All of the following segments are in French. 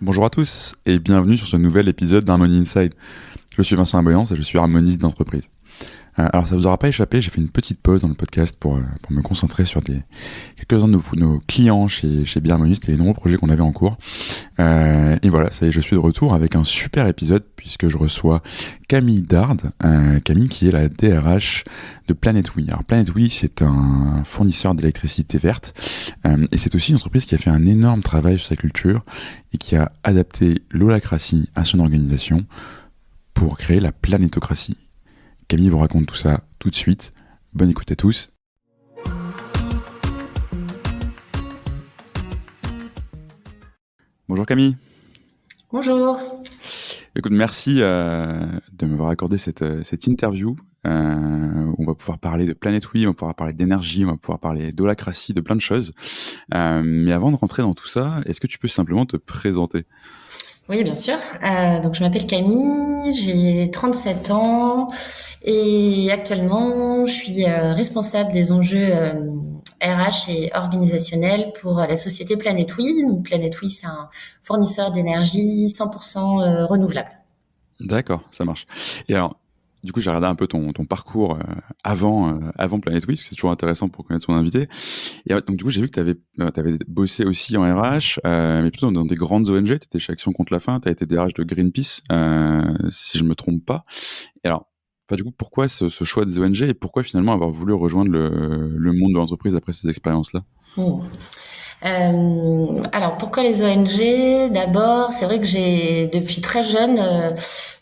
Bonjour à tous et bienvenue sur ce nouvel épisode d'Harmony Inside. Je suis Vincent Aboyance et je suis harmoniste d'entreprise. Alors ça vous aura pas échappé, j'ai fait une petite pause dans le podcast pour me concentrer sur quelques-uns de nos clients chez Biharmoniste et les nombreux projets qu'on avait en cours. Et voilà, ça y est, je suis de retour avec un super épisode puisque je reçois Camille Dard, Camille qui est la DRH de Planet We. Alors Planet We, c'est un fournisseur d'électricité verte et c'est aussi une entreprise qui a fait un énorme travail sur sa culture et qui a adapté l'holacratie à son organisation pour créer la planétocratie. Camille vous raconte tout ça tout de suite. Bonne écoute à tous. Bonjour Camille. Bonjour. Écoute, merci de m'avoir accordé cette interview. On va pouvoir parler de Planet We, on va pouvoir parler d'énergie, on va pouvoir parler d'holacratie, de plein de choses. Mais avant de rentrer dans tout ça, est-ce que tu peux simplement te présenter ? Oui, bien sûr. Donc, je m'appelle Camille, j'ai 37 ans et actuellement, je suis responsable des enjeux RH et organisationnels pour la société Planet We. Donc, Planet We, c'est un fournisseur d'énergie 100% renouvelable. D'accord, ça marche. Et alors, du coup, j'ai regardé un peu ton parcours avant Planet We, parce que c'est toujours intéressant pour connaître son invité. Et donc, du coup, j'ai vu que tu avais bossé aussi en RH, mais plutôt dans des grandes ONG. Tu étais chez Action contre la faim, tu as été DRH de Greenpeace, si je me trompe pas. Et alors, du coup, pourquoi ce choix des ONG et pourquoi finalement avoir voulu rejoindre le monde de l'entreprise après ces expériences-là ? Alors, pourquoi les ONG? D'abord, c'est vrai que j'ai, depuis très jeune,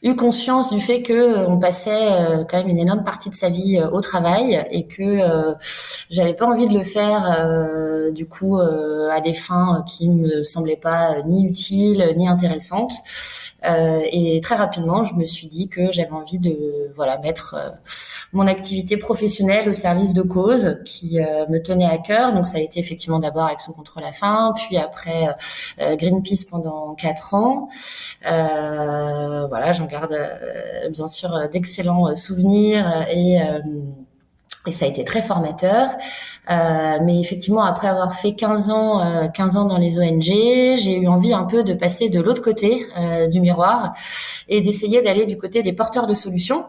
eu conscience du fait que on passait quand même une énorme partie de sa vie au travail et que j'avais pas envie de le faire du coup à des fins qui me semblaient pas ni utiles ni intéressantes. Et très rapidement, je me suis dit que j'avais envie de mettre mon activité professionnelle au service de causes qui me tenaient à cœur. Donc ça a été effectivement d'abord Action contre la faim, puis après Greenpeace pendant 4 ans. J'en garde bien sûr d'excellents souvenirs et ça a été très formateur. Mais effectivement, après avoir fait 15 ans dans les ONG, j'ai eu envie un peu de passer de l'autre côté du miroir et d'essayer d'aller du côté des porteurs de solutions.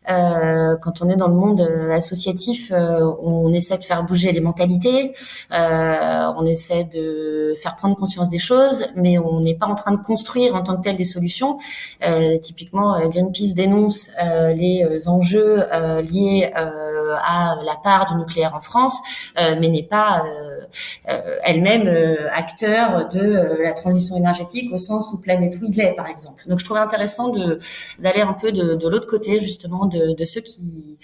Quand on est dans le monde associatif, on essaie de faire bouger les mentalités, on essaie de faire prendre conscience des choses, mais on n'est pas en train de construire en tant que tel des solutions. Typiquement, Greenpeace dénonce les enjeux liés à la part du nucléaire en France, mais n'est pas elle-même acteur de la transition énergétique au sens où Planet We l'est, par exemple. Donc, je trouvais intéressant d'aller un peu de l'autre côté, justement, de ceux qui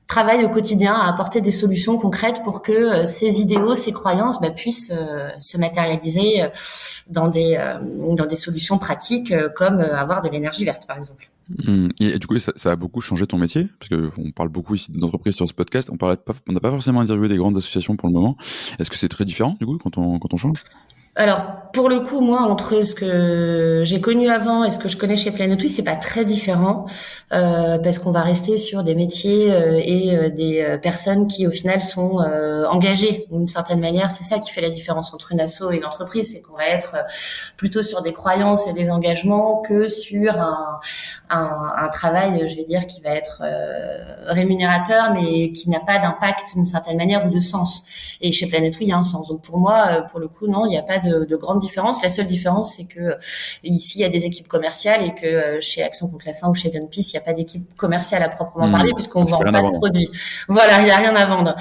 travaillent au quotidien à apporter des solutions concrètes pour que ces idéaux, ces croyances puissent se matérialiser dans des solutions pratiques comme avoir de l'énergie verte, par exemple. Et du coup, ça a beaucoup changé ton métier, parce qu'on parle beaucoup ici d'entreprises sur ce podcast. On n'a pas forcément interviewé des grandes associations pour le moment. Est-ce que c'est très différent, du coup, quand on change ? Alors, pour le coup, moi, entre ce que j'ai connu avant et ce que je connais chez Planet We, c'est pas très différent, parce qu'on va rester sur des métiers et des personnes qui, au final, sont engagées d'une certaine manière. C'est ça qui fait la différence entre une asso et une entreprise, c'est qu'on va être plutôt sur des croyances et des engagements que sur un travail, je vais dire, qui va être rémunérateur, mais qui n'a pas d'impact d'une certaine manière ou de sens. Et chez Planet We, il y a un sens. Donc pour moi, pour le coup, non, il n'y a pas de grande différence. La seule différence, c'est que ici, il y a des équipes commerciales et que chez Action contre la faim ou chez Greenpeace, il n'y a pas d'équipe commerciale à proprement parler puisqu'on ne vend pas de produits. Voilà, il n'y a rien à vendre.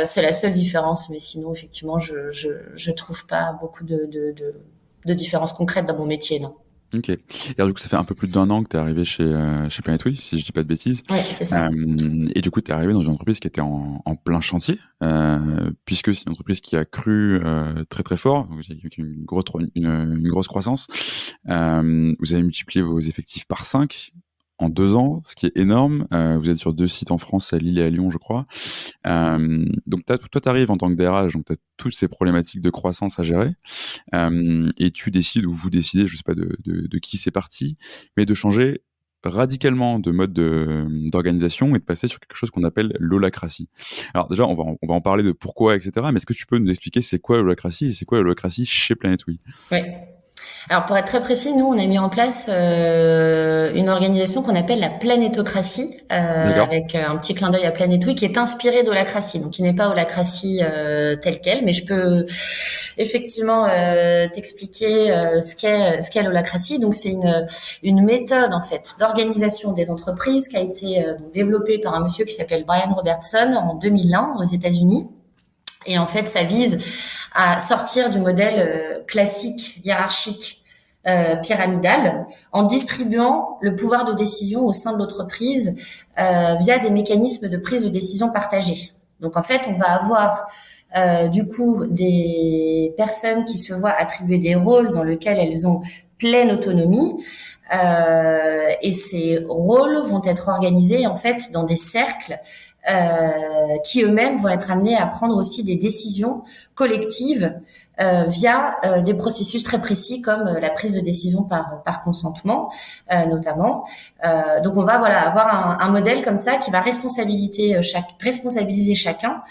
C'est la seule différence. Mais sinon, effectivement, je trouve pas beaucoup de différences concrètes dans mon métier, non. Ok. Et alors, du coup, ça fait un peu plus d'1 an que tu es arrivé chez Planet We, si je dis pas de bêtises. Oui, c'est ça. Et du coup, tu es arrivé dans une entreprise qui était en plein chantier, puisque c'est une entreprise qui a cru très très fort. Donc, il y a eu une grosse croissance. Vous avez multiplié vos effectifs par 5 en 2 ans, ce qui est énorme. Vous êtes sur 2 sites en France, à Lille et à Lyon, je crois. Donc toi, tu arrives en tant que DRH, donc tu as toutes ces problématiques de croissance à gérer, et tu décides, ou vous décidez, je sais pas de qui c'est parti, mais de changer radicalement de mode d'organisation et de passer sur quelque chose qu'on appelle l'holacratie. Alors déjà, on va en parler de pourquoi, etc. Mais est-ce que tu peux nous expliquer c'est quoi l'holacratie et c'est quoi l'holacratie chez Planet We ? Oui. Alors pour être très précis, nous on a mis en place une organisation qu'on appelle la planétocratie, D'accord. avec un petit clin d'œil à Planet Week, qui est inspirée d'holacratie, donc qui n'est pas holacratie telle quelle, mais je peux effectivement t'expliquer ce qu'est l'holacratie. Donc c'est une méthode en fait d'organisation des entreprises qui a été donc, développée par un monsieur qui s'appelle Brian Robertson en 2001 aux États-Unis. Et en fait, ça vise à sortir du modèle classique, hiérarchique, pyramidal, en distribuant le pouvoir de décision au sein de l'entreprise via des mécanismes de prise de décision partagés. Donc en fait, on va avoir du coup des personnes qui se voient attribuer des rôles dans lesquels elles ont pleine autonomie. Et ces rôles vont être organisés en fait dans des cercles qui eux-mêmes vont être amenés à prendre aussi des décisions collectives via des processus très précis comme la prise de décision par consentement notamment. Donc on va avoir un modèle comme ça qui va responsabiliser chacun,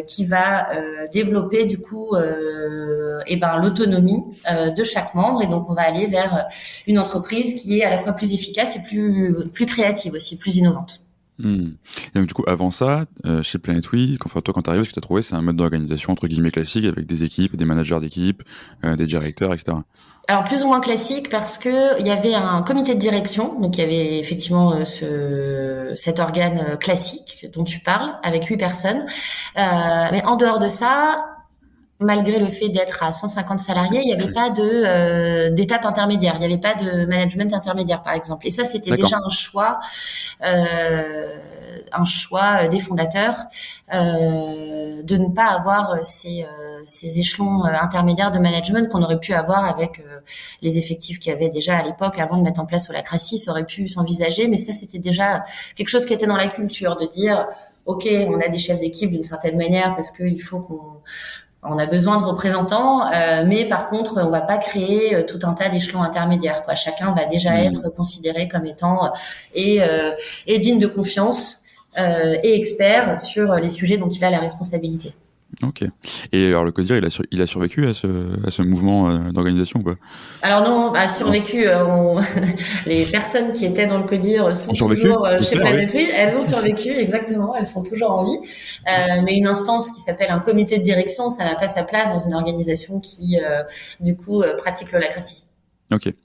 qui va développer du coup l'autonomie de chaque membre, et donc on va aller vers une entreprise qui est à la fois plus efficace et plus créative aussi, plus innovante. Et donc, du coup, avant ça, chez Planet Week, enfin, toi, quand tu arrives, ce que tu as trouvé, c'est un mode d'organisation entre guillemets classique avec des équipes, des managers d'équipe, des directeurs, etc. Alors plus ou moins classique parce que il y avait un comité de direction, donc il y avait effectivement cet organe classique dont tu parles avec 8 personnes. Mais en dehors de ça, malgré le fait d'être à 150 salariés, il n'y avait pas d'étape intermédiaire, il n'y avait pas de management intermédiaire par exemple. Et ça, c'était D'accord. déjà un choix des fondateurs de ne pas avoir ces échelons intermédiaires de management qu'on aurait pu avoir avec les effectifs qu'il y avait déjà à l'époque avant de mettre en place Holacracy. Ça aurait pu s'envisager, mais ça c'était déjà quelque chose qui était dans la culture, de dire ok, on a des chefs d'équipe d'une certaine manière parce qu'il faut on a besoin de représentants, mais par contre, on va pas créer tout un tas d'échelons intermédiaires, quoi. Chacun va déjà être considéré comme étant et digne de confiance et expert sur les sujets dont il a la responsabilité. Ok. Et alors le CODIR, il a survécu à ce mouvement d'organisation, quoi. Alors non, a survécu. Les personnes qui étaient dans le CODIR sont Ont survécu, toujours chez j'espère, oui. Planet Oui. Elles ont survécu, exactement. Elles sont toujours en vie. Mais une instance qui s'appelle un comité de direction, ça n'a pas sa place dans une organisation qui, du coup, pratique l'holacratie. Ok. Et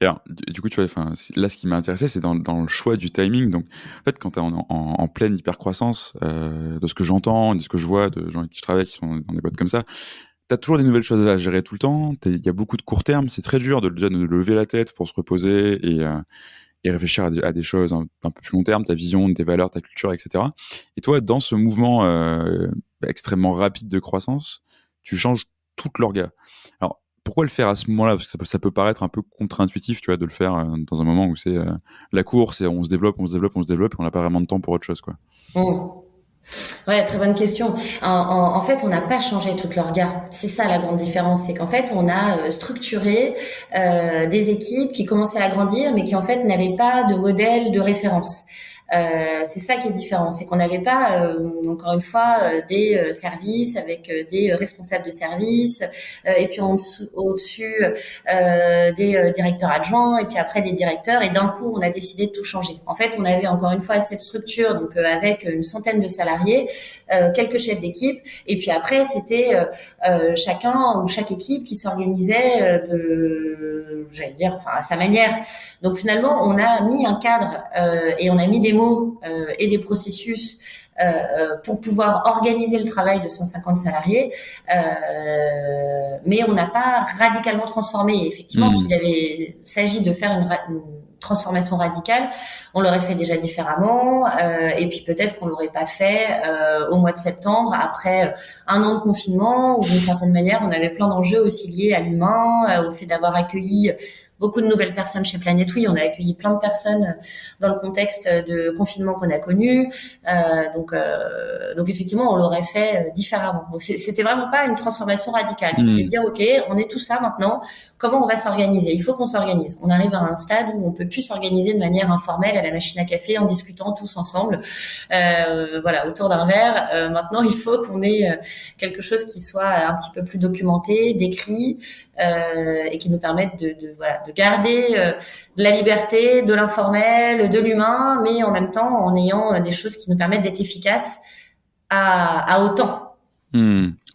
alors, du coup, tu vois, enfin, là, ce qui m'a intéressé, c'est dans le choix du timing. Donc, en fait, quand tu es en pleine hypercroissance, de ce que j'entends, de ce que je vois, de gens avec qui je travaille, qui sont dans des boîtes comme ça, tu as toujours des nouvelles choses à gérer tout le temps. Il y a beaucoup de court terme. C'est très dur déjà de lever la tête pour se reposer et réfléchir à des choses un peu plus long terme, ta vision, tes valeurs, ta culture, etc. Et toi, dans ce mouvement extrêmement rapide de croissance, tu changes toute l'orga. Alors, pourquoi le faire à ce moment-là? Parce que ça peut paraître un peu contre-intuitif, tu vois, de le faire dans un moment où c'est la course et on se développe, et on n'a pas vraiment de temps pour autre chose, quoi. Mmh. Ouais, très bonne question. En fait, on n'a pas changé toute l'orga. C'est ça la grande différence, c'est qu'en fait, on a structuré des équipes qui commençaient à grandir, mais qui en fait n'avaient pas de modèle de référence. C'est ça qui est différent, c'est qu'on n'avait pas, encore une fois, des services avec des responsables de services, et puis au-dessus des directeurs adjoints, et puis après des directeurs, et d'un coup on a décidé de tout changer. En fait, on avait encore une fois cette structure, donc avec une centaine de salariés, quelques chefs d'équipe, et puis après c'était chacun ou chaque équipe qui s'organisait j'allais dire, enfin à sa manière. Donc finalement, on a mis un cadre et on a mis des mots et des processus pour pouvoir organiser le travail de 150 salariés, mais on n'a pas radicalement transformé. Effectivement, s'il avait s'agit de faire une transformation radicale, on l'aurait fait déjà différemment, et puis peut-être qu'on l'aurait pas fait au mois de septembre après un an de confinement où d'une certaine manière on avait plein d'enjeux aussi liés à l'humain, au fait d'avoir accueilli beaucoup de nouvelles personnes chez Planète Oui. On a accueilli plein de personnes dans le contexte de confinement qu'on a connu. Donc effectivement, on l'aurait fait différemment. Donc c'était vraiment pas une transformation radicale. C'était de dire, OK, on est tout ça maintenant. Comment on va s'organiser? Il faut qu'on s'organise. On arrive à un stade où on peut plus s'organiser de manière informelle à la machine à café en discutant tous ensemble, autour d'un verre. Maintenant, il faut qu'on ait quelque chose qui soit un petit peu plus documenté, décrit, et qui nous permette de garder de la liberté, de l'informel, de l'humain, mais en même temps en ayant des choses qui nous permettent d'être efficaces à autant.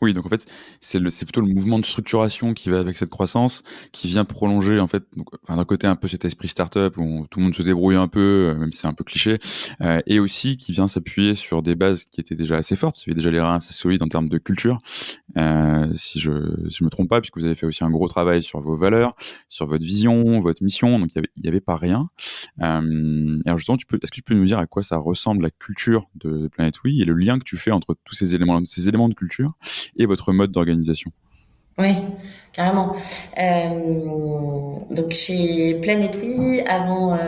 Oui, donc en fait, c'est plutôt le mouvement de structuration qui va avec cette croissance, qui vient prolonger en fait, d'un côté un peu cet esprit startup où tout le monde se débrouille un peu, même si c'est un peu cliché, et aussi qui vient s'appuyer sur des bases qui étaient déjà assez fortes. Vous avez déjà les reins assez solides en termes de culture, si je me trompe pas, puisque vous avez fait aussi un gros travail sur vos valeurs, sur votre vision, votre mission. Donc il y avait pas rien. Alors justement, est-ce que tu peux nous dire à quoi ça ressemble la culture de Planète Oui et le lien que tu fais entre tous ces éléments de culture et votre mode d'organisation? Oui, carrément. Donc chez Planète Oui, avant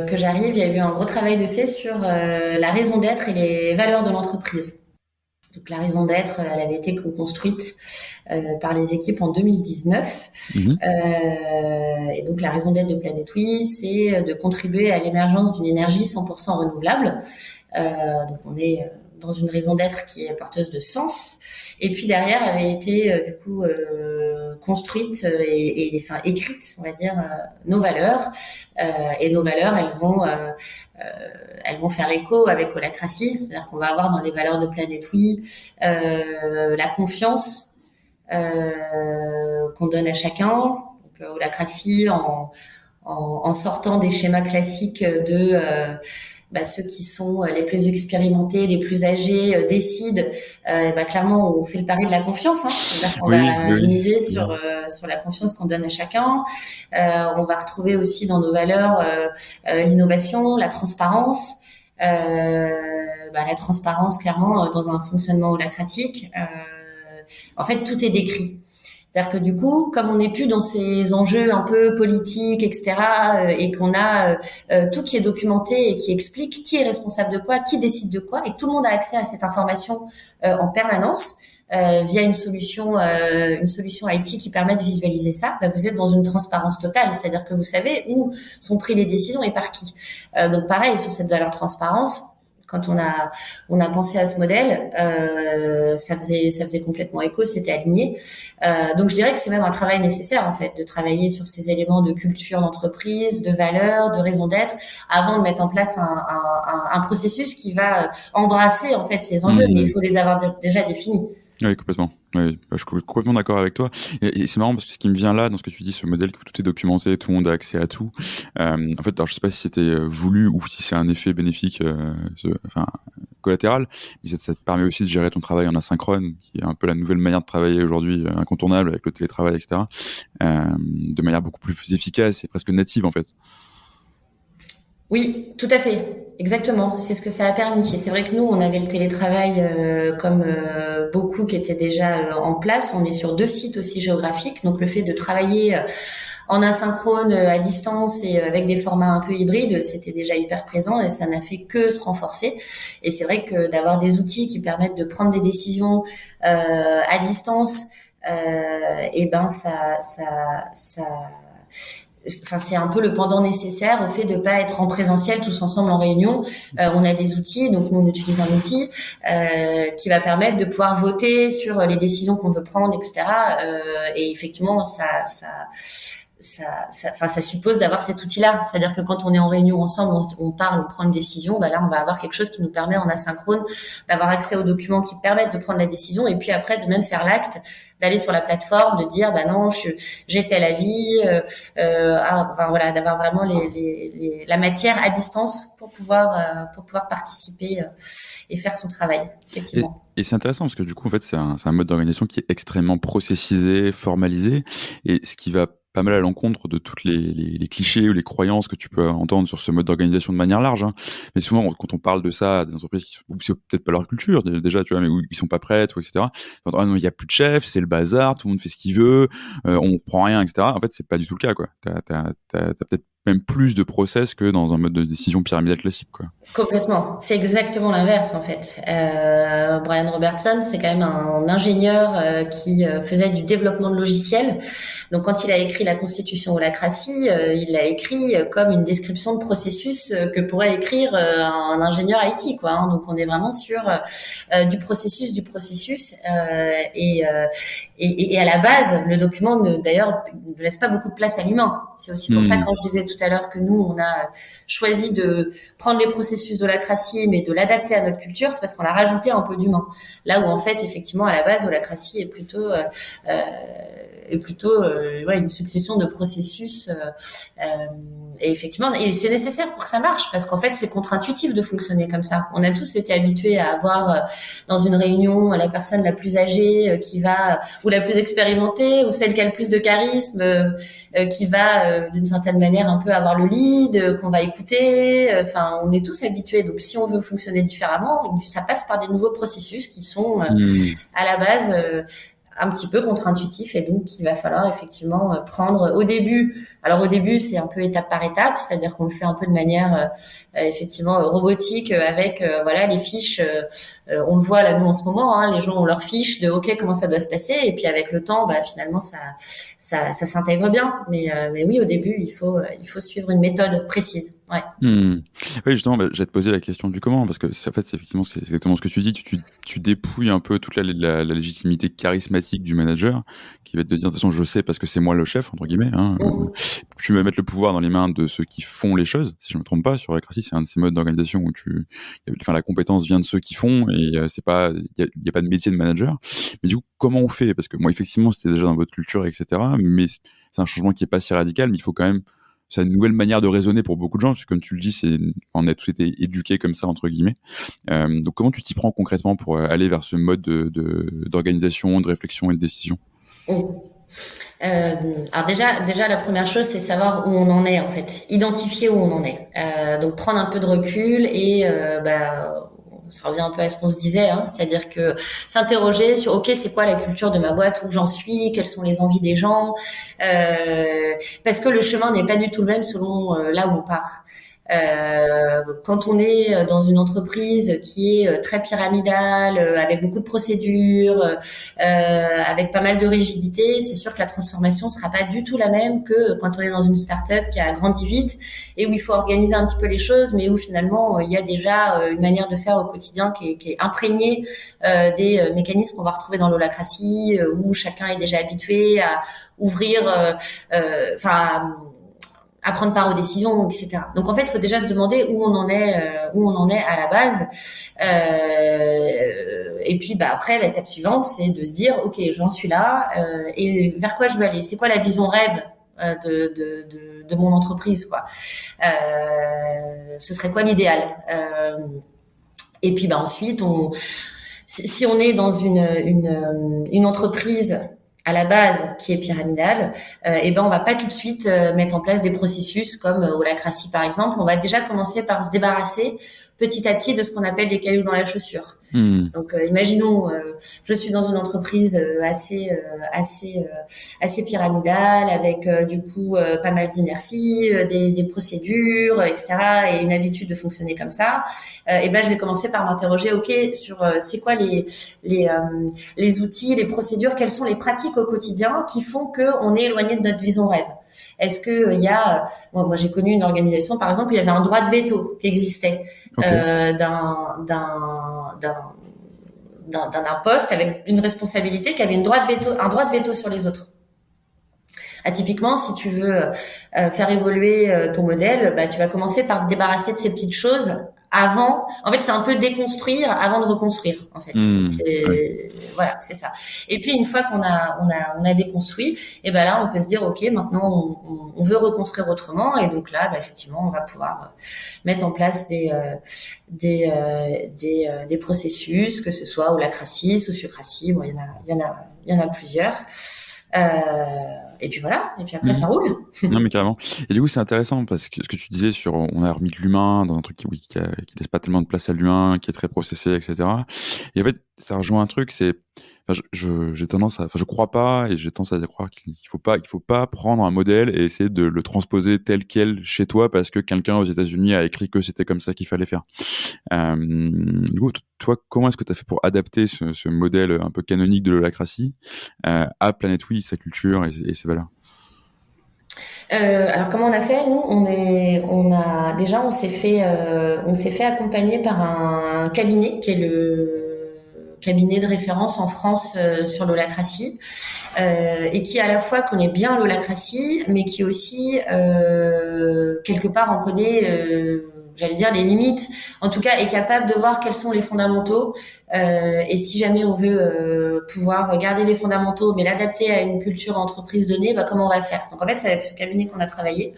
que j'arrive, il y a eu un gros travail de fait sur la raison d'être et les valeurs de l'entreprise. Donc la raison d'être, elle avait été construite par les équipes en 2019. Et donc la raison d'être de Planète Oui, c'est de contribuer à l'émergence d'une énergie 100% renouvelable. Donc on est dans une raison d'être qui est porteuse de sens. Et puis derrière avait été construite et écrite, on va dire, nos valeurs. Et nos valeurs, elles vont faire écho avec Holacracy, c'est-à-dire qu'on va avoir dans les valeurs de Planète Oui la confiance qu'on donne à chacun. Donc Holacracy en sortant des schémas classiques de ceux qui sont les plus expérimentés, les plus âgés décident. Clairement, on fait le pari de la confiance. C'est-à-dire qu'on va miser sur la confiance qu'on donne à chacun. On va retrouver aussi dans nos valeurs l'innovation, la transparence. La transparence, clairement, dans un fonctionnement holacratique. En fait, tout est décrit. C'est-à-dire que du coup, comme on n'est plus dans ces enjeux un peu politiques, etc., et qu'on a tout qui est documenté et qui explique qui est responsable de quoi, qui décide de quoi, et que tout le monde a accès à cette information en permanence via une solution IT qui permet de visualiser ça, vous êtes dans une transparence totale, c'est-à-dire que vous savez où sont prises les décisions et par qui. Donc pareil, sur cette valeur transparence, quand on a pensé à ce modèle, ça faisait complètement écho, c'était aligné. Donc je dirais que c'est même un travail nécessaire en fait de travailler sur ces éléments de culture d'entreprise, de valeurs, de raison d'être, avant de mettre en place un processus qui va embrasser en fait ces enjeux, mais il faut les avoir déjà définis. Oui, complètement. Oui, je suis complètement d'accord avec toi. Et c'est marrant parce que ce qui me vient là, dans ce que tu dis, ce modèle que tout est documenté, tout le monde a accès à tout. En fait, alors je sais pas si c'était voulu ou si c'est un effet bénéfique, collatéral, mais ça te permet aussi de gérer ton travail en asynchrone, qui est un peu la nouvelle manière de travailler aujourd'hui, incontournable avec le télétravail, etc. De manière beaucoup plus efficace et presque native en fait. Oui, tout à fait. Exactement. C'est ce que ça a permis. Et c'est vrai que nous, on avait le télétravail comme beaucoup qui étaient déjà en place. On est sur 2 sites aussi géographiques. Donc, le fait de travailler en asynchrone, à distance et avec des formats un peu hybrides, c'était déjà hyper présent et ça n'a fait que se renforcer. Et c'est vrai que d'avoir des outils qui permettent de prendre des décisions à distance, c'est un peu le pendant nécessaire au fait de pas être en présentiel tous ensemble en réunion. On a des outils, donc nous on utilise un outil qui va permettre de pouvoir voter sur les décisions qu'on veut prendre, etc. Et effectivement, ça suppose d'avoir cet outil-là. C'est-à-dire que quand on est en réunion ensemble, on parle, on prend une décision, là on va avoir quelque chose qui nous permet en asynchrone d'avoir accès aux documents qui permettent de prendre la décision et puis après de même faire l'acte, d'aller sur la plateforme, de dire non, j'ai tel avis, d'avoir vraiment la matière à distance pour pouvoir participer et faire son travail, effectivement. Et c'est intéressant parce que du coup en fait c'est un mode d'organisation qui est extrêmement processisé, formalisé, et ce qui va pas mal à l'encontre de toutes les clichés ou les croyances que tu peux entendre sur ce mode d'organisation de manière large. Hein. Mais souvent, quand on parle de ça à des entreprises où c'est peut-être pas leur culture déjà, tu vois, mais où ils sont pas prêts, ou etc. Ah non, il y a plus de chef, c'est le bazar, tout le monde fait ce qu'il veut, on prend rien, etc. En fait, c'est pas du tout le cas, quoi. T'as peut-être même plus de process que dans un mode de décision pyramidale classique, quoi. Complètement. C'est exactement l'inverse, en fait. Brian Robertson, c'est quand même un ingénieur qui faisait du développement de logiciels. Donc, quand il a écrit la Constitution Holacratie, il l'a écrit comme une description de processus que pourrait écrire un ingénieur IT, quoi. Hein. Donc, on est vraiment sur du processus. Et à la base, le document, d'ailleurs, ne laisse pas beaucoup de place à l'humain. C'est aussi pour ça, quand je disais tout à l'heure que nous, on a choisi de prendre les processus d'Holacratie, mais de l'adapter à notre culture, c'est parce qu'on a rajouté un peu d'humain. Là où, en fait, effectivement, à la base, Holacratie est plutôt une succession de processus. Et effectivement, et c'est nécessaire pour que ça marche, parce qu'en fait, c'est contre-intuitif de fonctionner comme ça. On a tous été habitués à avoir dans une réunion la personne la plus âgée qui va, ou la plus expérimentée, ou celle qui a le plus de charisme, qui va d'une certaine manière un peu avoir le lead, qu'on va écouter. Enfin, on est tous habitués. Donc, si on veut fonctionner différemment, ça passe par des nouveaux processus qui sont à la base un petit peu contre-intuitif, et donc il va falloir effectivement prendre au début. Alors au début, c'est un peu étape par étape, c'est-à-dire qu'on le fait un peu de manière effectivement robotique avec voilà, les fiches. On le voit là nous en ce moment, hein, les gens ont leurs fiches de OK, comment ça doit se passer, et puis avec le temps, finalement ça s'intègre bien. Mais oui, au début, il faut suivre une méthode précise. Ouais. Oui, justement, j'allais te poser la question du comment, parce que en fait, c'est effectivement exactement ce que tu dis. Tu dépouilles un peu toute la légitimité charismatique du manager, qui va te dire de toute façon, je sais parce que c'est moi le chef, entre guillemets. Hein. Tu vas mettre le pouvoir dans les mains de ceux qui font les choses. Si je me trompe pas, sur Holacratie, c'est un de ces modes d'organisation où la compétence vient de ceux qui font, et c'est pas, il y a pas de métier de manager. Mais du coup, comment on fait? Parce que moi, effectivement, c'était déjà dans votre culture, etc. Mais c'est un changement qui est pas si radical, mais il faut quand même. C'est une nouvelle manière de raisonner pour beaucoup de gens, parce que comme tu le dis, on a tous été éduqués comme ça, entre guillemets. Donc comment tu t'y prends concrètement pour aller vers ce mode d'organisation, de réflexion et de décision? Alors déjà la première chose, c'est savoir où on en est, en fait, identifier où on en est. Donc prendre un peu de recul et ça revient un peu à ce qu'on se disait, hein, c'est-à-dire que s'interroger sur OK, c'est quoi la culture de ma boîte, où j'en suis, quelles sont les envies des gens, parce que le chemin n'est pas du tout le même selon là où on part. Quand on est dans une entreprise qui est très pyramidale, avec beaucoup de procédures, avec pas mal de rigidité, c'est sûr que la transformation sera pas du tout la même que quand on est dans une start-up qui a grandi vite et où il faut organiser un petit peu les choses, mais où finalement il y a déjà une manière de faire au quotidien qui est imprégnée des mécanismes qu'on va retrouver dans l'holacratie, où chacun est déjà habitué à ouvrir, à prendre part aux décisions, etc. Donc en fait, il faut déjà se demander où on en est à la base. Et puis après, l'étape suivante, c'est de se dire, OK, j'en suis là, et vers quoi je veux aller? C'est quoi la vision rêve de mon entreprise, quoi? Ce serait quoi l'idéal? Et puis ensuite, si on est dans une entreprise à la base qui est pyramidale, on va pas tout de suite mettre en place des processus comme Holacratie par exemple. On va déjà commencer par se débarrasser petit à petit de ce qu'on appelle des cailloux dans la chaussure. Donc imaginons, je suis dans une entreprise assez pyramidale, avec du coup pas mal d'inertie, des procédures, etc. et une habitude de fonctionner comme ça. Je vais commencer par m'interroger, OK, sur c'est quoi les outils, les procédures, quelles sont les pratiques au quotidien qui font que on est éloigné de notre vision rêve. Est-ce que il y a, moi j'ai connu une organisation par exemple, il y avait un droit de veto qui existait. Okay. D'un poste avec une responsabilité qui avait un droit de veto sur les autres. Typiquement, si tu veux faire évoluer ton modèle, tu vas commencer par te débarrasser de ces petites choses avant. En fait, c'est un peu déconstruire avant de reconstruire. En fait, voilà, c'est ça. Et puis une fois qu'on a déconstruit, et là on peut se dire OK, maintenant on veut reconstruire autrement. Et donc là, effectivement, on va pouvoir mettre en place des processus, que ce soit holacratie, sociocratie. Bon, il y en a plusieurs. Et puis voilà, et puis après ça roule. Non, mais carrément. Et du coup, c'est intéressant parce que ce que tu disais sur on a remis de l'humain dans un truc qui laisse pas tellement de place à l'humain, qui est très processé, etc. Et en fait, ça rejoint un truc, c'est, enfin, j'ai tendance à, enfin, je crois pas et j'ai tendance à croire qu'il faut pas prendre un modèle et essayer de le transposer tel quel chez toi parce que quelqu'un aux États-Unis a écrit que c'était comme ça qu'il fallait faire. Du coup, toi, comment est-ce que tu as fait pour adapter ce modèle un peu canonique de l'holacratie à Planet Oui, sa culture et ses valeurs? Alors comment on a fait? Nous, on s'est fait accompagner par un cabinet qui est le cabinet de référence en France sur l'holacratie et qui à la fois connaît bien l'holacratie, mais qui aussi quelque part en connaît j'allais dire les limites, en tout cas est capable de voir quels sont les fondamentaux et si jamais on veut pouvoir garder les fondamentaux mais l'adapter à une culture entreprise donnée, bah, comment on va faire. Donc en fait c'est avec ce cabinet qu'on a travaillé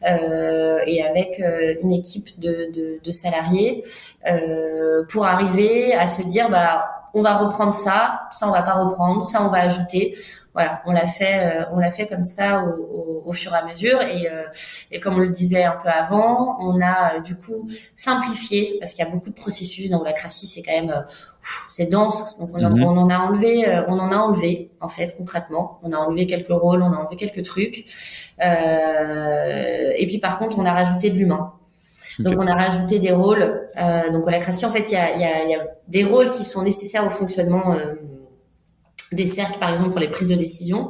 et avec une équipe de salariés pour arriver à se dire bah on va reprendre ça on va pas reprendre, ça on va ajouter. Voilà, on l'a fait comme ça au fur et à mesure et comme on le disait un peu avant, on a du coup simplifié parce qu'il y a beaucoup de processus dans l'holacratie, c'est quand même c'est dense, donc on en a enlevé en fait concrètement, on a enlevé quelques rôles, on a enlevé quelques trucs et puis par contre on a rajouté de l'humain. Donc on a rajouté des rôles. Donc holacratie en fait il y a des rôles qui sont nécessaires au fonctionnement des cercles, par exemple, pour les prises de décision.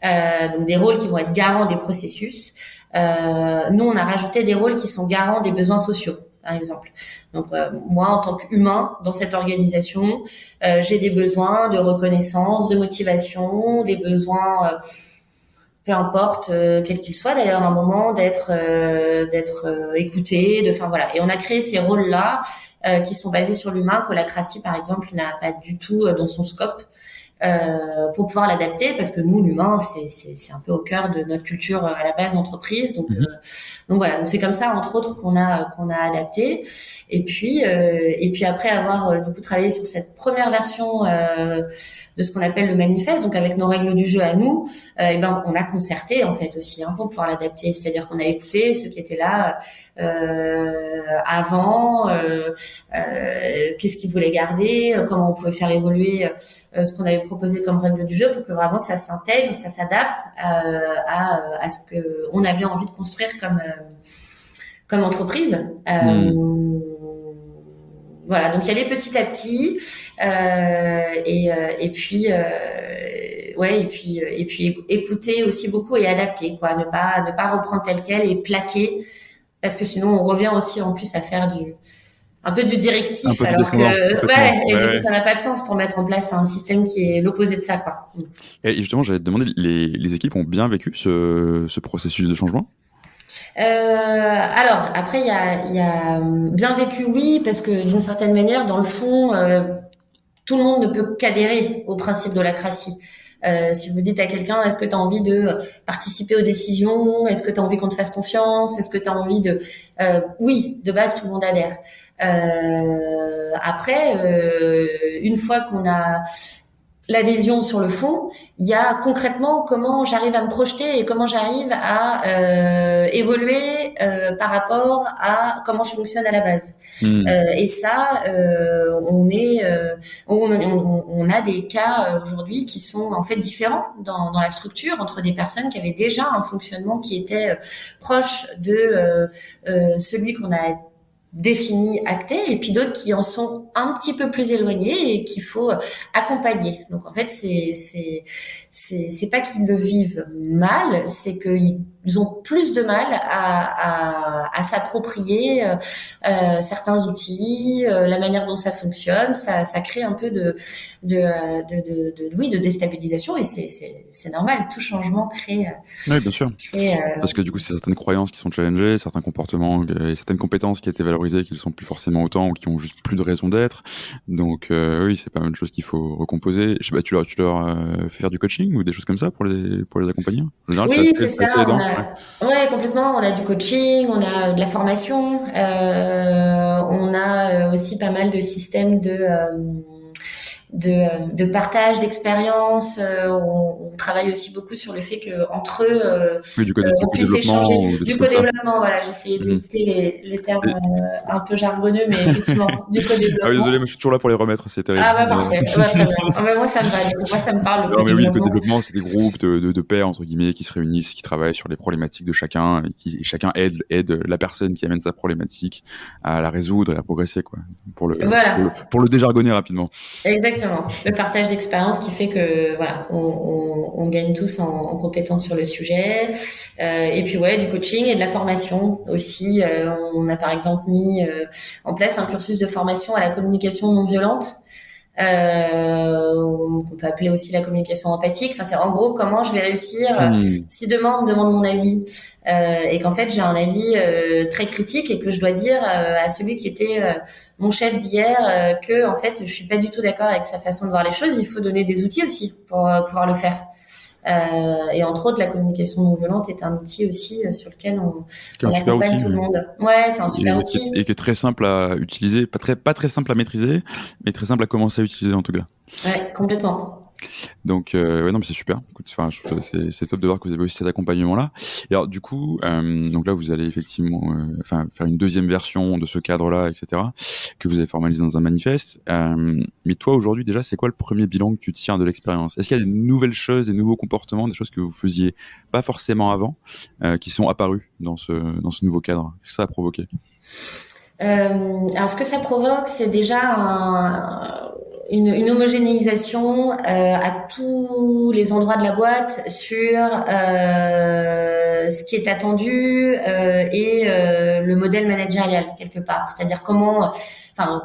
Donc, des rôles qui vont être garants des processus. Nous, on a rajouté des rôles qui sont garants des besoins sociaux, par exemple. Donc, moi, en tant qu'humain, dans cette organisation, j'ai des besoins de reconnaissance, de motivation, des besoins, peu importe, quels qu'ils soient, d'ailleurs, à un moment, d'être écouté, enfin, voilà. Et on a créé ces rôles-là, qui sont basés sur l'humain, qu'holacratie, par exemple, n'a pas du tout dans son scope. Pour pouvoir l'adapter parce que nous l'humain c'est un peu au cœur de notre culture à la base d'entreprise donc voilà, donc c'est comme ça entre autres qu'on a adapté et puis après avoir du coup travaillé sur cette première version de ce qu'on appelle le manifeste, donc avec nos règles du jeu à nous, et ben on a concerté en fait aussi pour pouvoir l'adapter, c'est-à-dire qu'on a écouté ceux qui étaient là avant, qu'est-ce qu'ils voulaient garder, comment on pouvait faire évoluer ce qu'on avait proposé comme règle du jeu pour que vraiment ça s'intègre, ça s'adapte à ce que on avait envie de construire comme entreprise. Voilà, donc y aller petit à petit et puis écouter aussi beaucoup et adapter quoi, ne pas reprendre tel quel et plaquer parce que sinon on revient aussi en plus à faire un peu du directif alors que du coup ça n'a pas de sens pour mettre en place un système qui est l'opposé de ça quoi. Et justement, j'allais te demander, les équipes ont bien vécu ce processus de changement? Alors après il y a bien vécu oui parce que d'une certaine manière dans le fond tout le monde ne peut qu'adhérer au principe de l'holacratie. Si vous dites à quelqu'un est-ce que tu as envie de participer aux décisions, est-ce que tu as envie qu'on te fasse confiance, est-ce que tu as envie de oui, de base tout le monde adhère. Après une fois qu'on a l'adhésion sur le fond, il y a concrètement comment j'arrive à me projeter et comment j'arrive à évoluer par rapport à comment je fonctionne à la base. Et ça, on a des cas aujourd'hui qui sont en fait différents dans la structure entre des personnes qui avaient déjà un fonctionnement qui était proche de celui qu'on a définis, actés, et puis d'autres qui en sont un petit peu plus éloignés et qu'il faut accompagner. Donc en fait, c'est pas qu'ils le vivent mal, c'est qu'ils ont plus de mal à s'approprier certains outils, la manière dont ça fonctionne. Ça crée un peu de déstabilisation et c'est normal. Tout changement crée. Oui, bien sûr. Parce que du coup, c'est certaines croyances qui sont challengées, certains comportements et certaines compétences qui étaient valorisées, qui ne le sont plus forcément autant ou qui ont juste plus de raison d'être. Donc oui, c'est pas mal de choses qu'il faut recomposer. Je sais pas, tu leur fais faire du coaching ou des choses comme ça pour les accompagner? En général, oui, c'est assez ça. aidant. Ouais, complètement. On a du coaching, on a de la formation, on a aussi pas mal de systèmes de partage d'expérience. On travaille aussi beaucoup sur le fait que entre eux, Oui, du on puisse co-développement échanger ou des du choses comme ça. co-développement. Voilà, j'essayais Mhm. d'éviter les termes Et- un peu jargonneux, mais effectivement du Ah oui, co-développement. désolé, moi je suis toujours là pour les remettre, c'est terrible. Ah bah parfait, ah bah, très bien. Ah bah, moi ça me va, du coup. Moi ça me parle le Non, mais oui, le co-développement. co-développement, c'est des groupes de pairs, entre guillemets, qui se réunissent, qui travaillent sur les problématiques de chacun, et chacun aide la personne qui amène sa problématique à la résoudre et à progresser, quoi. Voilà. Pour le déjargonner rapidement. Exactement. Le partage d'expérience qui fait que voilà, on gagne tous en compétences sur le sujet. Et puis ouais, du coaching et de la formation aussi. On a par exemple mis en place un cursus de formation à la communication non violente. On peut appeler aussi la communication empathique. Enfin, c'est en gros comment je vais réussir si demain on me demande mon avis et qu'en fait j'ai un avis très critique et que je dois dire à celui qui était mon chef d'hier que en fait je suis pas du tout d'accord avec sa façon de voir les choses. Il faut donner des outils aussi pour pouvoir le faire. Et entre autres, la communication non violente est un outil aussi sur lequel Qui est un on super accompagne outil, tout le oui. monde. Ouais, c'est un super outil. Et qui est très simple à utiliser, pas très simple à maîtriser, mais très simple à commencer à utiliser en tout cas. Ouais, complètement. Donc, ouais, non, mais c'est super. Écoute, enfin, c'est top de voir que vous avez aussi cet accompagnement-là. Et alors, du coup, donc là, vous allez effectivement, enfin, faire une deuxième version de ce cadre-là, etc., que vous avez formalisé dans un manifeste. Mais toi, aujourd'hui, déjà, c'est quoi le premier bilan que tu tires de l'expérience? Est-ce qu'il y a des nouvelles choses, des nouveaux comportements, des choses que vous faisiez pas forcément avant, qui sont apparus dans ce nouveau cadre? Qu'est-ce que ça a provoqué? Alors, ce que ça provoque, c'est déjà une homogénéisation à tous les endroits de la boîte sur ce qui est attendu et le modèle managérial quelque part. C'est-à-dire comment, enfin,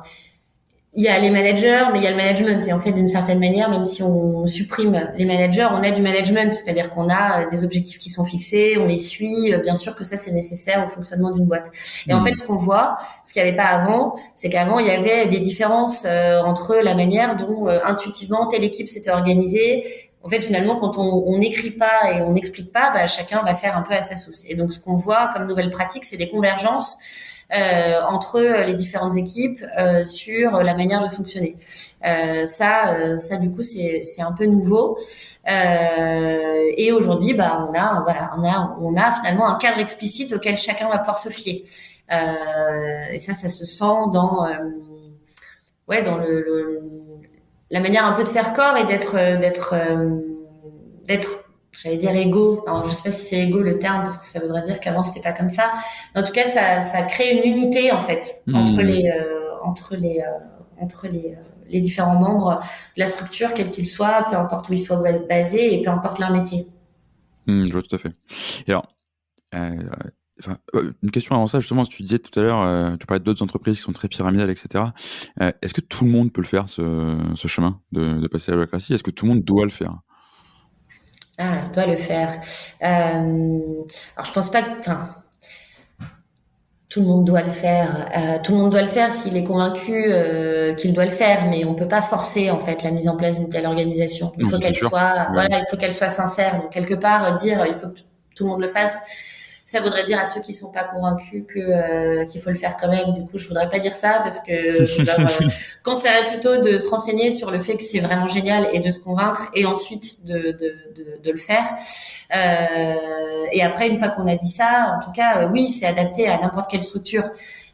il y a les managers, mais il y a le management. Et en fait, d'une certaine manière, même si on supprime les managers, on a du management. C'est-à-dire qu'on a des objectifs qui sont fixés, on les suit. Bien sûr que ça, c'est nécessaire au fonctionnement d'une boîte. Et en fait, ce qu'on voit, ce qu'il n'y avait pas avant, c'est qu'avant, il y avait des différences entre la manière dont intuitivement telle équipe s'était organisée. En fait, finalement, quand on n'écrit pas et on n'explique pas, bah, chacun va faire un peu à sa sauce. Et donc, ce qu'on voit comme nouvelle pratique, c'est des convergences entre les différentes équipes sur la manière de fonctionner. Ça du coup, c'est un peu nouveau. Et aujourd'hui, bah, on a finalement un cadre explicite auquel chacun va pouvoir se fier. Et ça se sent dans dans la manière un peu de faire corps et d'être j'allais dire égaux. Alors, je sais pas si c'est égaux le terme parce que ça voudrait dire qu'avant c'était pas comme ça. Mais en tout cas, ça crée une unité en fait entre les différents membres de la structure, quels qu'ils soient, peu importe où ils soient basés et peu importe leur métier. Je vois tout à fait. Et alors, une question avant ça, justement, tu disais tout à l'heure, tu parlais d'autres entreprises qui sont très pyramidales, etc. Est-ce que tout le monde peut le faire, ce chemin de passer à l'holacratie? Est-ce que tout le monde doit le faire? Ah, doit le faire. Alors, je pense pas que, tout le monde doit le faire. Tout le monde doit le faire s'il est convaincu qu'il doit le faire, mais on peut pas forcer en fait la mise en place d'une telle organisation. Il Non, faut ça, c'est qu'elle sûr. soit, Ouais. voilà, il faut qu'elle soit sincère. Donc quelque part dire il faut que tout le monde le fasse, ça voudrait dire à ceux qui sont pas convaincus que qu'il faut le faire quand même. Du coup, je voudrais pas dire ça parce que je leur conseillerais plutôt de se renseigner sur le fait que c'est vraiment génial et de se convaincre et ensuite de le faire. Et après, une fois qu'on a dit ça, en tout cas, oui, c'est adapté à n'importe quelle structure.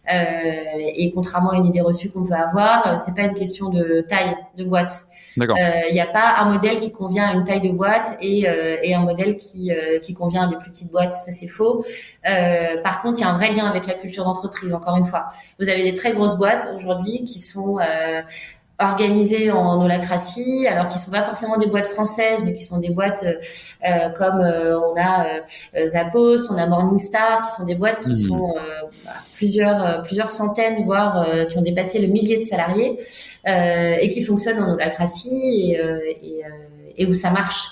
Et contrairement à une idée reçue qu'on peut avoir, c'est pas une question de taille de boîte. D'accord. Il n'y a pas un modèle qui convient à une taille de boîte et un modèle qui convient à des plus petites boîtes. Ça, c'est faux. Par contre, il y a un vrai lien avec la culture d'entreprise, encore une fois. Vous avez des très grosses boîtes aujourd'hui qui sont organisées en holacratie, alors qui sont pas forcément des boîtes françaises, mais qui sont des boîtes comme on a Zappos, on a Morningstar, qui sont des boîtes qui sont plusieurs centaines, voire qui ont dépassé le millier de salariés et qui fonctionnent en holacratie et où ça marche.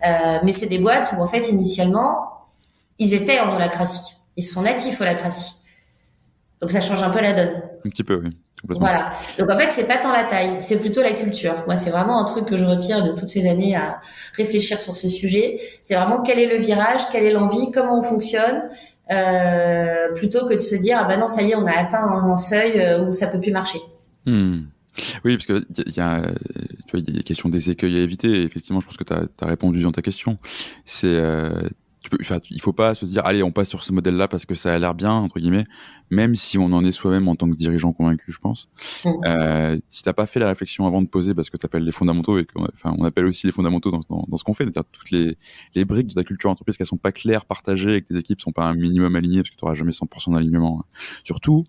Mais c'est des boîtes où en fait initialement ils étaient en holacratie, ils sont natifs holacratie. Donc ça change un peu la donne. Un petit peu, oui. Complètement. Voilà. Donc en fait, c'est pas tant la taille, c'est plutôt la culture. Moi, c'est vraiment un truc que je retire de toutes ces années à réfléchir sur ce sujet. C'est vraiment quel est le virage, quelle est l'envie, comment on fonctionne, plutôt que de se dire ah ben non, ça y est, on a atteint un seuil où ça peut plus marcher. Oui, parce que tu vois, il y a des questions des écueils à éviter. Et effectivement, je pense que tu as répondu dans ta question. C'est, il faut pas se dire, allez, on passe sur ce modèle-là parce que ça a l'air bien, entre guillemets, même si on en est soi-même en tant que dirigeant convaincu, je pense. Mm. Si t'as pas fait la réflexion avant de poser, parce que tu appelles les fondamentaux et on appelle aussi les fondamentaux dans ce qu'on fait, c'est-à-dire toutes les briques de ta culture entreprise qu'elles sont pas claires, partagées et que tes équipes sont pas un minimum alignées, parce que tu auras jamais 100% d'alignement sur tout.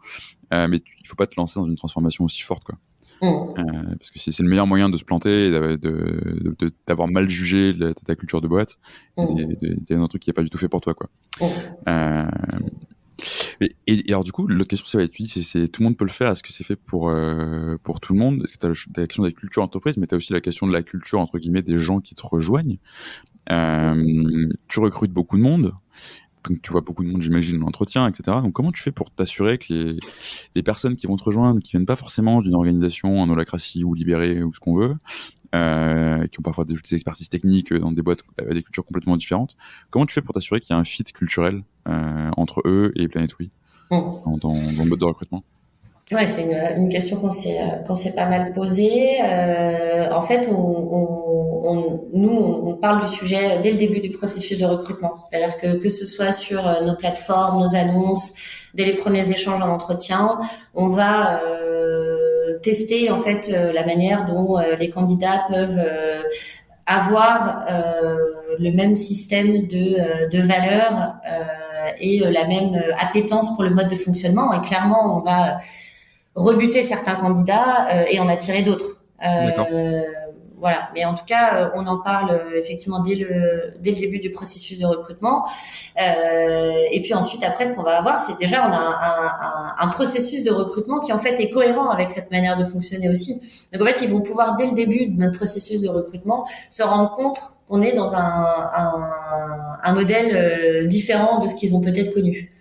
Mais il faut pas te lancer dans une transformation aussi forte, quoi. Mm. Parce que c'est le meilleur moyen de se planter et d'avoir mal jugé ta culture de boîte Mm. et un truc qui est pas du tout fait pour toi, quoi. Mm. Euh, et alors du coup, l'autre question, c'est, ouais, tu dis, c'est tout le monde peut le faire. Est-ce que c'est fait pour tout le monde? Est-ce que t'as la question de la culture entreprise, mais t'as aussi la question de la culture entre guillemets des gens qui te rejoignent. Tu recrutes beaucoup de monde. Donc, tu vois beaucoup de monde, j'imagine, en entretien, etc. Donc, comment tu fais pour t'assurer que les personnes qui vont te rejoindre, qui viennent pas forcément d'une organisation en holacratie ou libérée ou ce qu'on veut, qui ont parfois des expertises techniques dans des boîtes avec des cultures complètement différentes, comment tu fais pour t'assurer qu'il y a un fit culturel entre eux et Planet Oui Mm. dans le mode de recrutement? Ouais, c'est une question qu'on s'est pas mal posée. En fait, nous, on parle du sujet dès le début du processus de recrutement. C'est-à-dire que ce soit sur nos plateformes, nos annonces, dès les premiers échanges en entretien, on va tester en fait la manière dont les candidats peuvent avoir le même système de valeurs et la même appétence pour le mode de fonctionnement. Et clairement, on va rebuter certains candidats et en attirer d'autres. D'accord. Voilà. Mais en tout cas, on en parle effectivement dès le début du processus de recrutement. Et puis ensuite, après, ce qu'on va avoir, c'est déjà on a un processus de recrutement qui en fait est cohérent avec cette manière de fonctionner aussi. Donc en fait, ils vont pouvoir dès le début de notre processus de recrutement se rendre compte qu'on est dans un modèle différent de ce qu'ils ont peut-être connu.